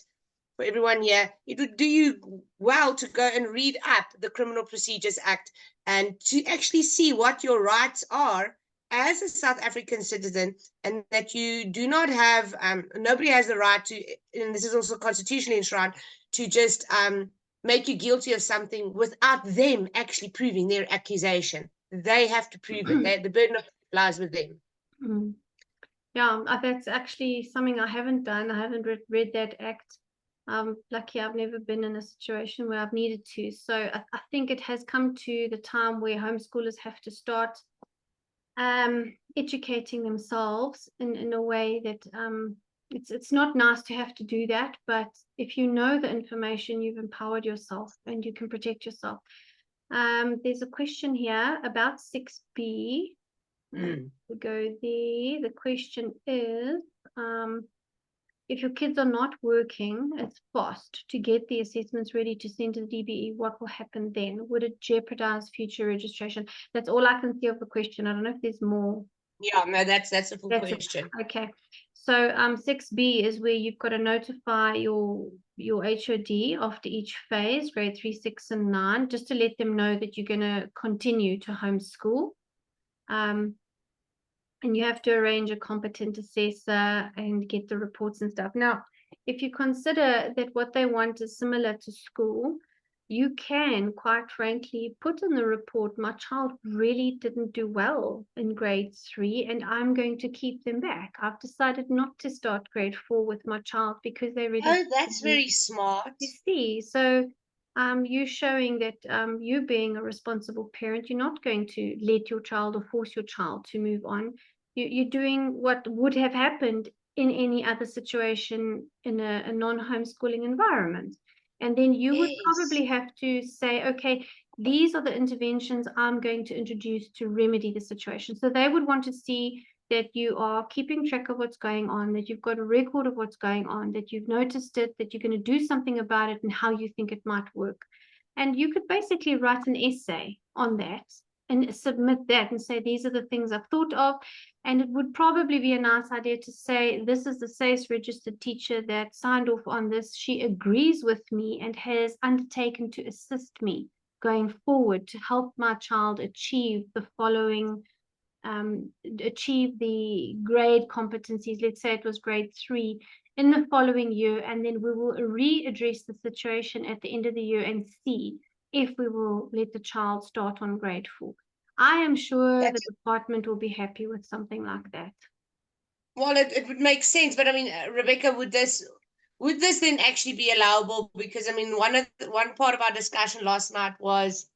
for everyone here, it would do you well to go and read up the Criminal Procedures Act and to actually see what your rights are as a South African citizen, and that you do not have, nobody has the right to, and this is also constitutionally enshrined, to just make you guilty of something without them actually proving their accusation. They have to prove it. The burden of lies with them. Yeah, that's actually something I haven't done. I haven't read that act. Lucky I've never been in a situation where I've needed to. So I think it has come to the time where homeschoolers have to start educating themselves in a way that it's not nice to have to do that, but if you know the information, you've empowered yourself and you can protect yourself. There's a question here about 6B. We go there. The question is, if your kids are not working as fast to get the assessments ready to send to the DBE, what will happen then? Would it jeopardize future registration? That's all I can see of the question. I don't know if there's more. Yeah, no, that's a full question. Okay. So 6B is where you've got to notify your HOD after each phase, grade 3, 6, and 9, just to let them know that you're going to continue to homeschool. And you have to arrange a competent assessor and get the reports and stuff. Now, if you consider that what they want is similar to school, you can, quite frankly, put in the report, my child really didn't do well in grade 3, and I'm going to keep them back. I've decided not to start grade 4 with my child because they really... Oh, that's very smart. You see, so you showing that you being a responsible parent, you're not going to let your child or force your child to move on. You're doing what would have happened in any other situation in a non-homeschooling environment. And then you would probably have to say, okay, these are the interventions I'm going to introduce to remedy the situation. So they would want to see that you are keeping track of what's going on, that you've got a record of what's going on, that you've noticed it, that you're going to do something about it and how you think it might work. And you could basically write an essay on that and submit that and say, these are the things I've thought of. And it would probably be a nice idea to say, this is the SACE registered teacher that signed off on this. She agrees with me and has undertaken to assist me going forward to help my child achieve the following, achieve the grade competencies. Let's say it was grade 3 in the following year, and then we will readdress the situation at the end of the year and see if we will let the child start on grade 4. I am sure the department will be happy with something like that. Well, it would make sense, but I mean, Rebecca, would this then actually be allowable? Because I mean, one part of our discussion last night was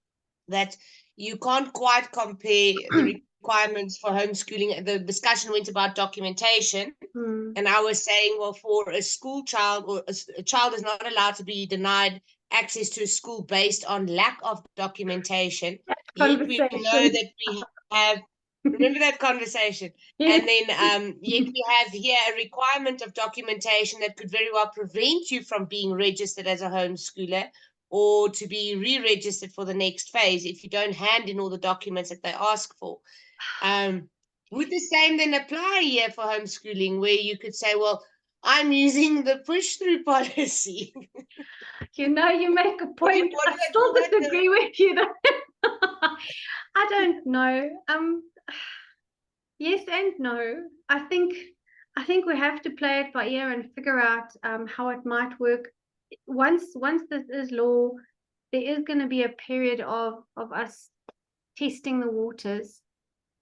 that you can't quite compare the requirements for homeschooling. The discussion went about documentation, and I was saying, well, for a school child, or a child is not allowed to be denied access to a school based on lack of documentation. Yet we know that we have, remember that conversation? Yes. And then yet we have here a requirement of documentation that could very well prevent you from being registered as a homeschooler or to be re-registered for the next phase if you don't hand in all the documents that they ask for. Would the same then apply here for homeschooling, where you could say, well, I'm using the push-through policy? You know, you make a point. I still disagree with you though. I don't know. Yes and no. I think we have to play it by ear and figure out how it might work. Once this is law, there is going to be a period of us testing the waters.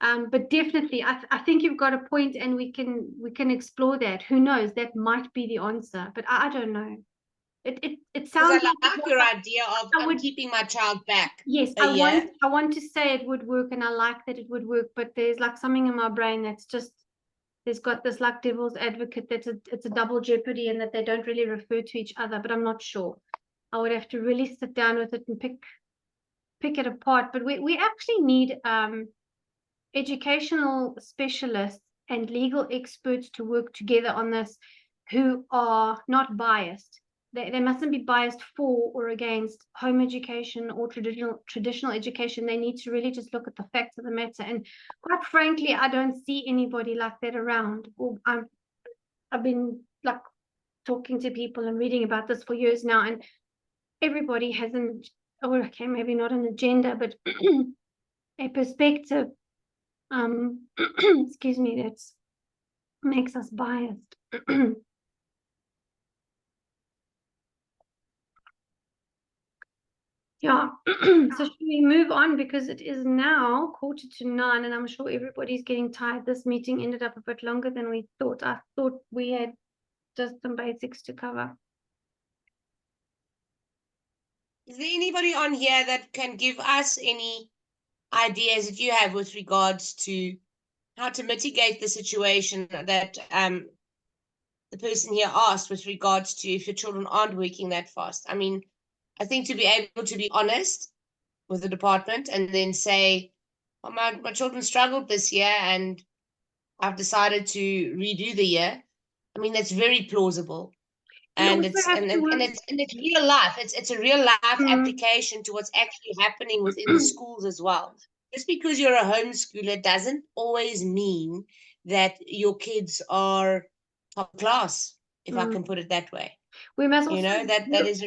But definitely, I think you've got a point, and we can explore that. Who knows? That might be the answer, but I don't know. It Because sounds I like like your idea of I I'm would, keeping my child back yes, a year. I want to say it would work, and I like that it would work, but there's like something in my brain that's just there's got this like devil's advocate that it's a double jeopardy and that they don't really refer to each other, but I'm not sure. I would have to really sit down with it and pick it apart. But we actually need educational specialists and legal experts to work together on this who are not biased. They mustn't be biased for or against home education or traditional education. They need to really just look at the facts of the matter. And quite frankly, I don't see anybody like that around. I've been like talking to people and reading about this for years now, and everybody has okay, maybe not an agenda, but a perspective excuse me, that makes us biased. Yeah. So should we move on, because it is now 8:45 and I'm sure everybody's getting tired. This meeting ended up a bit longer than we thought. I thought we had just some basics to cover. Is there anybody on here that can give us any ideas that you have with regards to how to mitigate the situation that the person here asked with regards to if your children aren't working that fast? I mean, I think to be able to be honest with the department and then say, well, my children struggled this year and I've decided to redo the year. I mean, that's very plausible. And it's real life. It's a real life application to what's actually happening within the schools as well. Just because you're a homeschooler doesn't always mean that your kids are top class, if I can put it that way. We must also that is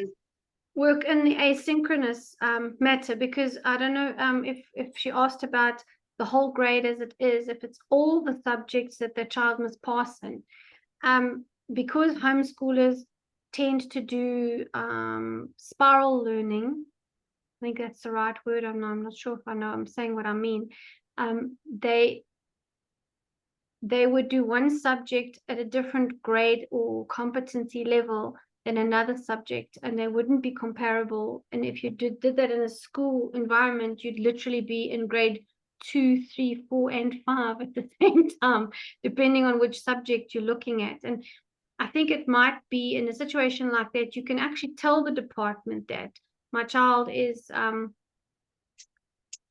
work in the asynchronous matter, because I don't know if she asked about the whole grade as it is, if it's all the subjects that the child must pass in. Because homeschoolers tend to do spiral learning, I think that's the right word. I'm not sure if I know I'm saying what I mean. They would do one subject at a different grade or competency level than another subject, and they wouldn't be comparable. And if you did that in a school environment, you'd literally be in grade 2, 3, 4, and 5 at the same time, depending on which subject you're looking at. And I think it might be in a situation like that, you can actually tell the department that my child is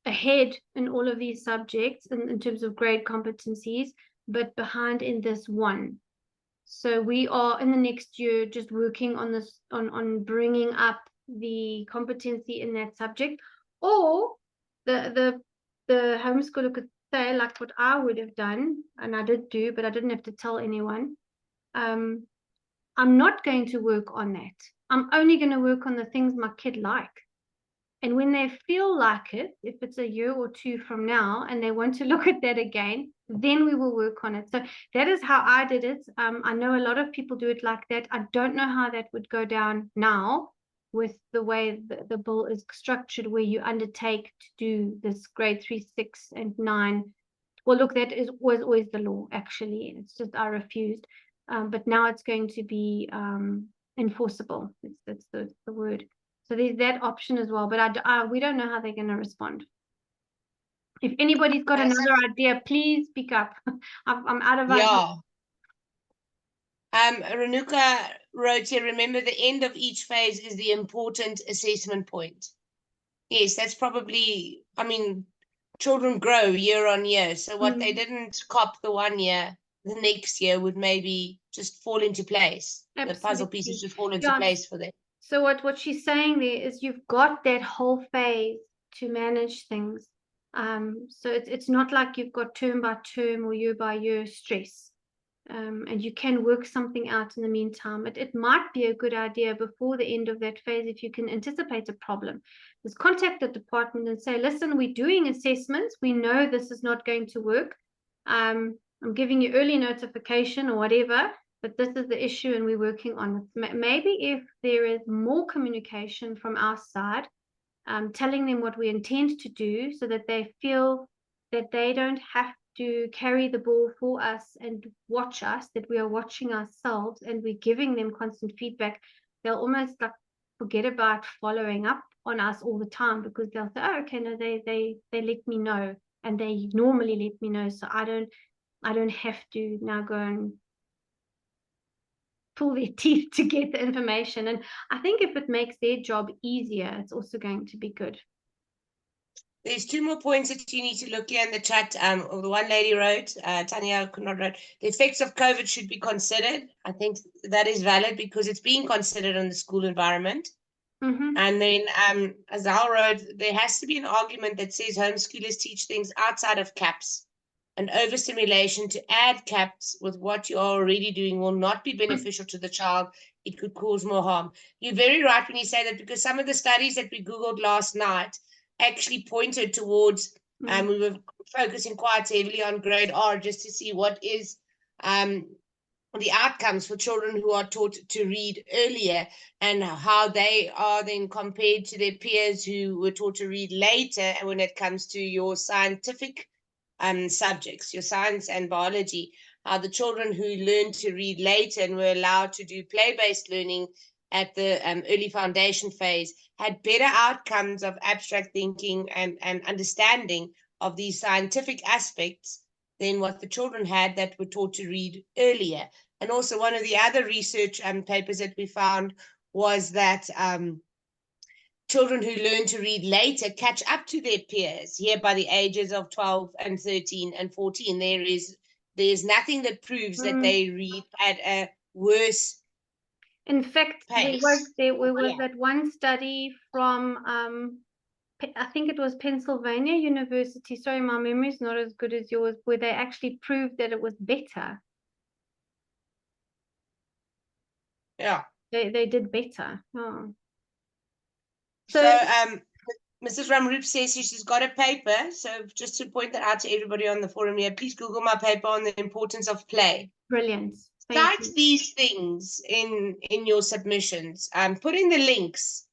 ahead in all of these subjects in terms of grade competencies, but behind in this one. So we are in the next year just working on this, on bringing up the competency in that subject. Or the homeschooler could say, like what I would have done, and I did do, but I didn't have to tell anyone. I'm not going to work on that. I'm only going to work on the things my kid like. And when they feel like it, if it's a year or two from now and they want to look at that again, then we will work on it. So that is how I did it. I know a lot of people do it like that. I don't know how that would go down now with the way the bill is structured, where you undertake to do this grade 3, 6, and 9. Well, look, was always the law, actually. It's just I refused. But now it's going to be enforceable. That's the word. So there's that option as well, but we don't know how they're going to respond. If anybody's got another idea, please speak up. I'm out of ideas. Renuka wrote here, remember the end of each phase is the important assessment point. Yes, that's probably, I mean, children grow year on year. So what they didn't cop the one year, the next year would maybe just fall into place. Absolutely. The puzzle pieces would fall into place for them. So what she's saying there is you've got that whole phase to manage things. So it's not like you've got term by term or year by year stress. and you can work something out in the meantime. It might be a good idea before the end of that phase, if you can anticipate a problem, is contact the department and say, listen, we're doing assessments. We know this is not going to work. I'm giving you early notification or whatever, but this is the issue and we're working on it. Maybe if there is more communication from our side, telling them what we intend to do so that they feel that they don't have to carry the ball for us and watch us, that we are watching ourselves and we're giving them constant feedback, they'll almost like forget about following up on us all the time, because they'll say, oh, okay, no, they let me know, and they normally let me know, so I don't have to now go and pull their teeth to get the information. And I think if it makes their job easier, it's also going to be good. There's two more points that you need to look here in the chat. The one lady wrote, Tanya Kunod wrote, the effects of COVID should be considered. I think that is valid because it's being considered in the school environment. And then Azal wrote, there has to be an argument that says homeschoolers teach things outside of CAPS. And overstimulation to add CAPS with what you are already doing will not be beneficial to the child. It could cause more harm. You're very right when you say that, because some of the studies that we Googled last night actually pointed towards, we were focusing quite heavily on grade R just to see what is the outcomes for children who are taught to read earlier and how they are then compared to their peers who were taught to read later. And when it comes to your scientific subjects, your science and biology, how the children who learned to read later and were allowed to do play-based learning at the early foundation phase had better outcomes of abstract thinking and understanding of these scientific aspects than what the children had that were taught to read earlier. And also one of the other research papers that we found was that children who learn to read later catch up to their peers here by the ages of 12 and 13 and 14. There's nothing that proves that they read at a worse In fact, pace. there was that one study from I think it was Pennsylvania University. Sorry, my memory is not as good as yours, where they actually proved that it was better. Yeah. They did better. Oh. So Mrs. Ramroop says she's got a paper. So just to point that out to everybody on the forum here, please Google my paper on the importance of play. Brilliant. Cite these things in your submissions. Put in the links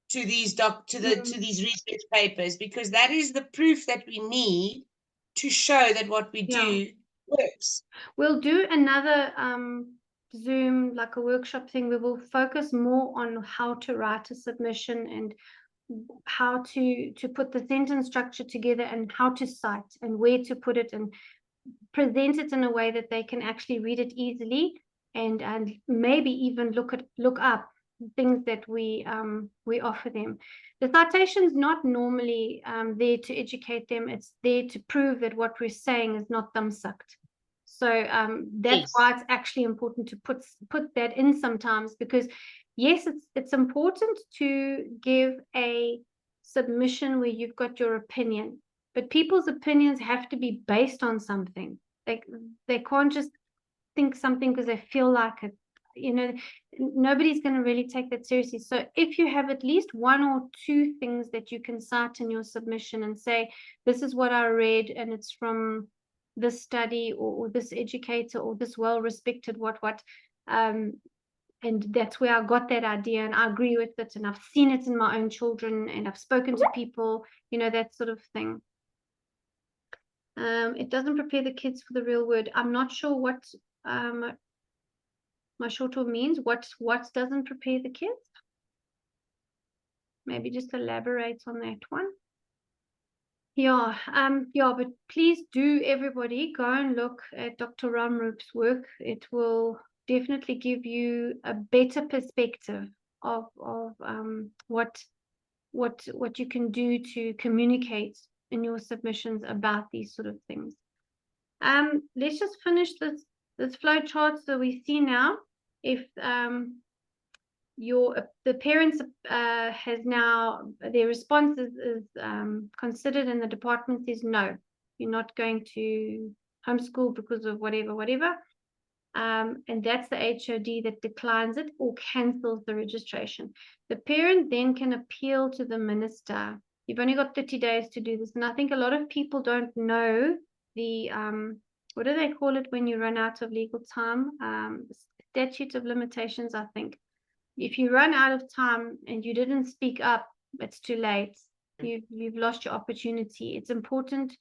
to these to these research papers, because that is the proof that we need to show that what we do works. We'll do another Zoom, like a workshop thing. We will focus more on how to write a submission and how to put the sentence structure together and how to cite and where to put it and present it in a way that they can actually read it easily and maybe even look up things that we offer them. The citation is not normally there to educate them. It's there to prove that what we're saying is not thumb-sucked. So that's why it's actually important to put that in sometimes, because yes, it's important to give a submission where you've got your opinion, but people's opinions have to be based on something. They can't just think something because they feel like it. You know, nobody's going to really take that seriously. So if you have at least one or two things that you can cite in your submission and say, this is what I read and it's from this study or this educator or this well-respected and that's where I got that idea and I agree with it and I've seen it in my own children and I've spoken to people, you know, that sort of thing. It doesn't prepare the kids for the real world. I'm not sure what my short term means. What doesn't prepare the kids? Maybe just elaborate on that one. Yeah, but please do, everybody, go and look at Dr. Ramroop's work. It will definitely give you a better perspective of what you can do to communicate in your submissions about these sort of things. Let's just finish this flow chart so we see now if the parents has now their response is considered and the department says no, you're not going to homeschool because of whatever. and that's the HOD that declines it or cancels the registration. The parent then can appeal to the minister. You've only got 30 days to do this, and I think a lot of people don't know the what do they call it when you run out of legal time? Statute of limitations, I think. If you run out of time and you didn't speak up, it's too late. You've lost your opportunity. It's important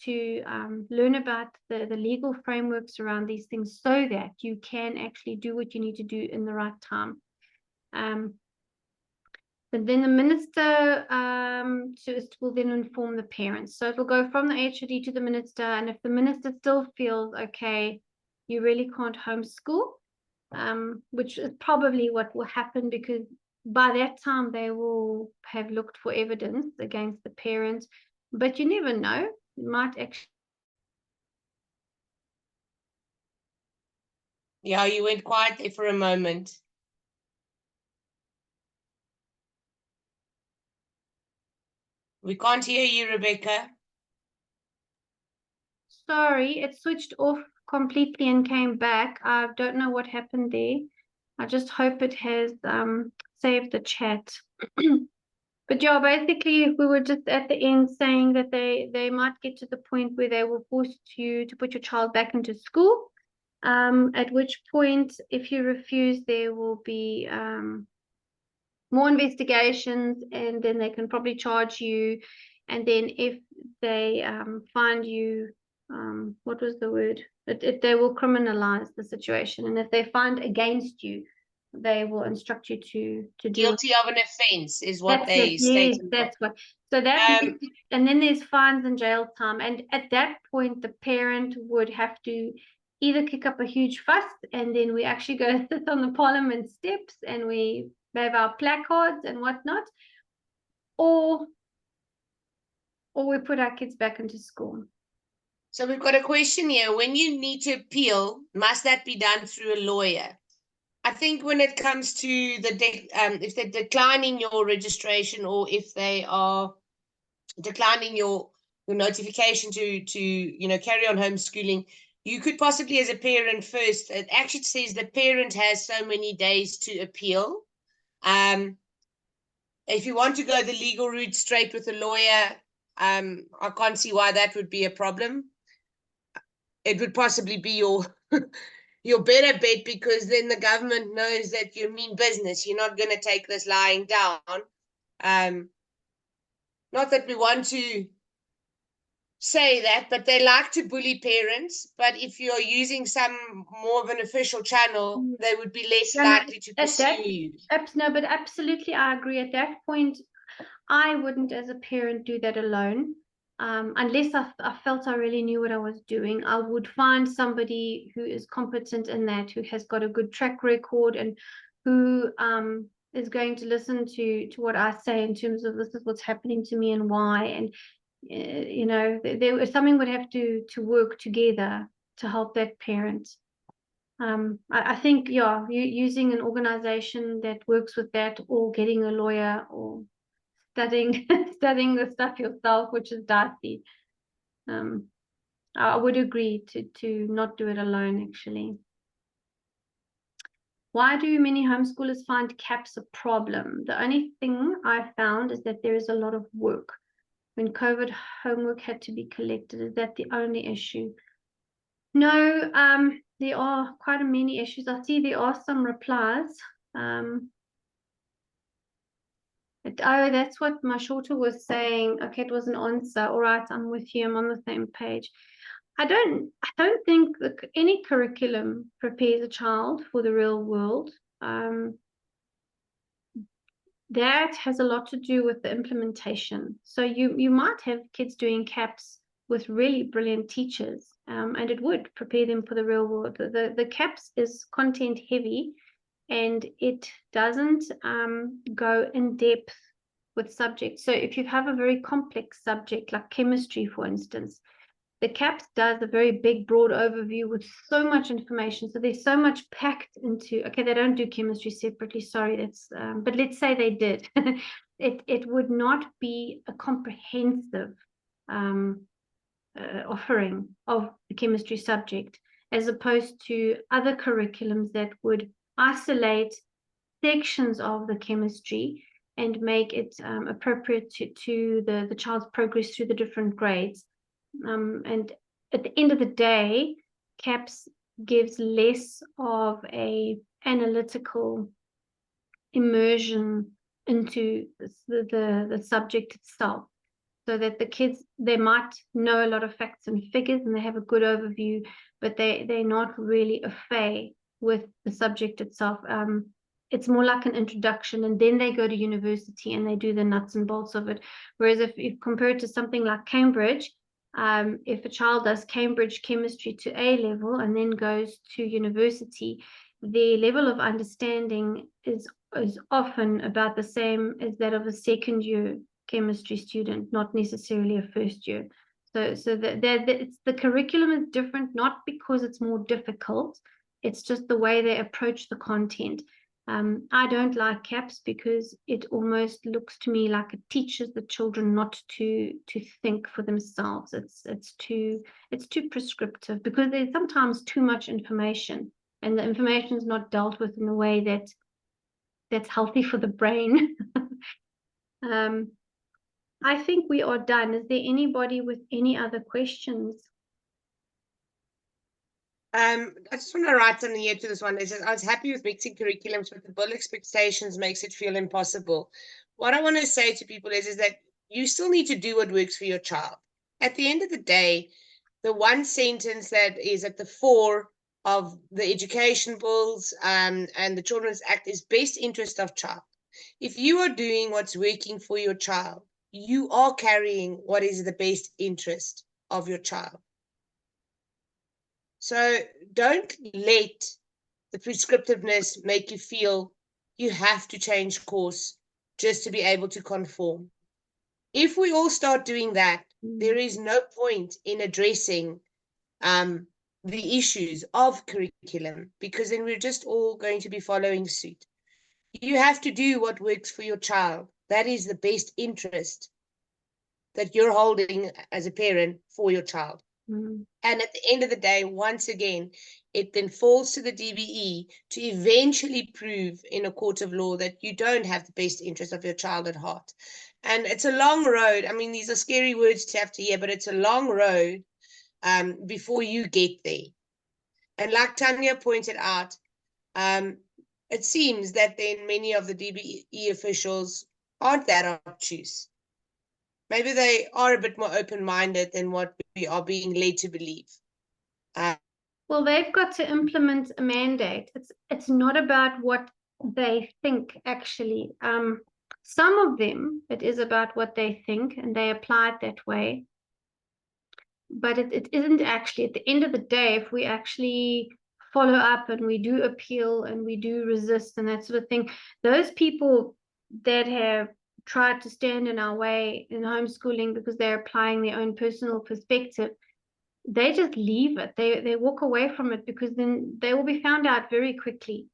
to learn about the legal frameworks around these things so that you can actually do what you need to do in the right time. But then the minister will then inform the parents. So it will go from the HOD to the minister, and if the minister still feels, okay, you really can't homeschool, which is probably what will happen, because by that time they will have looked for evidence against the parents. But you never know, it might actually. Yeah, you went quiet there for a moment. We can't hear you, Rebecca. Sorry, it switched off completely and came back. I don't know what happened there. I just hope it has saved the chat. But yeah, basically we were just at the end saying that they might get to the point where they will force you to put your child back into school, at which point, if you refuse, there will be more investigations, and then they can probably charge you. And then if they find you, what was the word? They will criminalize the situation, and if they find against you, they will instruct you to do Guilty of an offense is what that's they it. state. Yes, that's what. So that and then there's fines and jail time, and at that point the parent would have to either kick up a huge fuss, and then we actually go sit on the parliament steps and we have our placards and whatnot, or we put our kids back into school. So we've got a question here. When you need to appeal, must that be done through a lawyer? I think when it comes to if they're declining your registration, or if they are declining your notification to carry on homeschooling, you could possibly, as a parent first, it actually says the parent has so many days to appeal. If you want to go the legal route straight with a lawyer, I can't see why that would be a problem. It would possibly be your your better bet, because then the government knows that you mean business. You're not going to take this lying down. Not that we want to say that, but they like to bully parents. But if you're using some more of an official channel, they would be less likely to pursue you. No, but absolutely, I agree. At that point, I wouldn't, as a parent, do that alone. Unless I felt I really knew what I was doing. I would find somebody who is competent in that, who has got a good track record, and who is going to listen to what I say in terms of this is what's happening to me and why. And something would have to work together to help that parent. I think, yeah, using an organization that works with that, or getting a lawyer, or studying the stuff yourself, which is dicey. I would agree to not do it alone, actually. Why do many homeschoolers find caps a problem? The only thing I found is that there is a lot of work. When COVID homework had to be collected, is that the only issue? No, there are quite many issues. I see there are some replies. That's what my shorter was saying. Okay, it was an answer. All right, I'm with you. I'm on the same page. I don't think that any curriculum prepares a child for the real world. That has a lot to do with the implementation. So you might have kids doing CAPS with really brilliant teachers, and it would prepare them for the real world. The CAPS is content heavy, and it doesn't go in depth with subjects. So if you have a very complex subject like chemistry, for instance, the CAPS does a very big, broad overview with so much information. So there's so much packed into, okay, they don't do chemistry separately, sorry, that's, but let's say they did. It would not be a comprehensive offering of the chemistry subject. as opposed to other curriculums that would isolate sections of the chemistry and make it appropriate to the child's progress through the different grades. And at the end of the day, CAPS gives less of a analytical immersion into the subject itself, so that the kids, they might know a lot of facts and figures and they have a good overview, but they're not really au fait with the subject itself. It's more like an introduction, and then they go to university and they do the nuts and bolts of it. Whereas if you compare it to something like Cambridge, if a child does Cambridge chemistry to A level and then goes to university, the level of understanding is often about the same as that of a second year chemistry student, not necessarily a first year. So it's the curriculum is different, not because it's more difficult, it's just the way they approach the content. I don't like CAPS because it almost looks to me like it teaches the children not to think for themselves. It's too prescriptive, because there's sometimes too much information, and the information is not dealt with in a way that's healthy for the brain. I think we are done. Is there anybody with any other questions? I just want to write something here to this one. It says, I was happy with mixing curriculums, but the bill expectations makes it feel impossible. What I want to say to people is that you still need to do what works for your child. At the end of the day, the one sentence that is at the fore of the education bills and the Children's Act is best interest of child. If you are doing what's working for your child, you are carrying what is the best interest of your child. So don't let the prescriptiveness make you feel you have to change course just to be able to conform. If we all start doing that, there is no point in addressing the issues of curriculum, because then we're just all going to be following suit. You have to do what works for your child. That is the best interest that you're holding as a parent for your child. And at the end of the day, once again, it then falls to the DBE to eventually prove in a court of law that you don't have the best interest of your child at heart. And it's a long road. I mean, these are scary words to have to hear, but it's a long road before you get there. And like Tanya pointed out, it seems that then many of the DBE officials aren't that obtuse. Maybe they are a bit more open-minded than what we are being led to believe. Well, they've got to implement a mandate. It's not about what they think, actually. Some of them, it is about what they think, and they apply it that way. But it isn't actually. At the end of the day, if we actually follow up and we do appeal and we do resist and that sort of thing, those people that have tried to stand in our way in homeschooling because they're applying their own personal perspective, they just leave it. They walk away from it, because then they will be found out very quickly.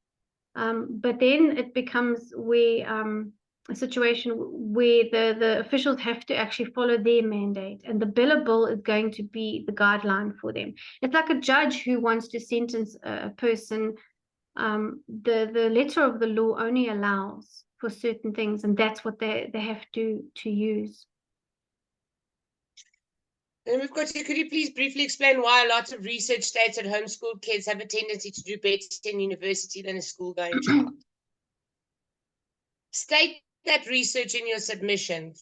But then it becomes a situation where the officials have to actually follow their mandate, and the Bela Bill is going to be the guideline for them. It's like a judge who wants to sentence a person. The letter of the law only allows for certain things, and that's what they have to use. And we've got to, could you please briefly explain why lots of research states that homeschool kids have a tendency to do better in university than a school-going child? State that research in your submission.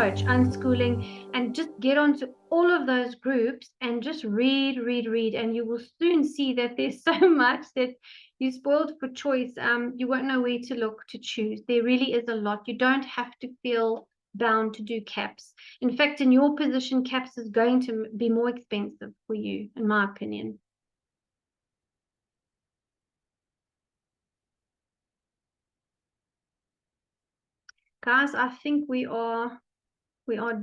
search unschooling and just get onto all of those groups and just read, and you will soon see that there's so much that you're spoiled for choice. You won't know where to look to choose. There really is a lot. You don't have to feel bound to do CAPS. In fact, in your position, CAPS is going to be more expensive for you, in my opinion. Guys, I think we are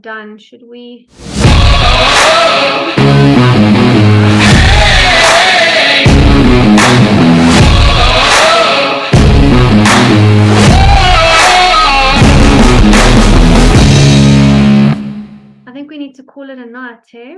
done. Should we? I think we need to call it a night, eh?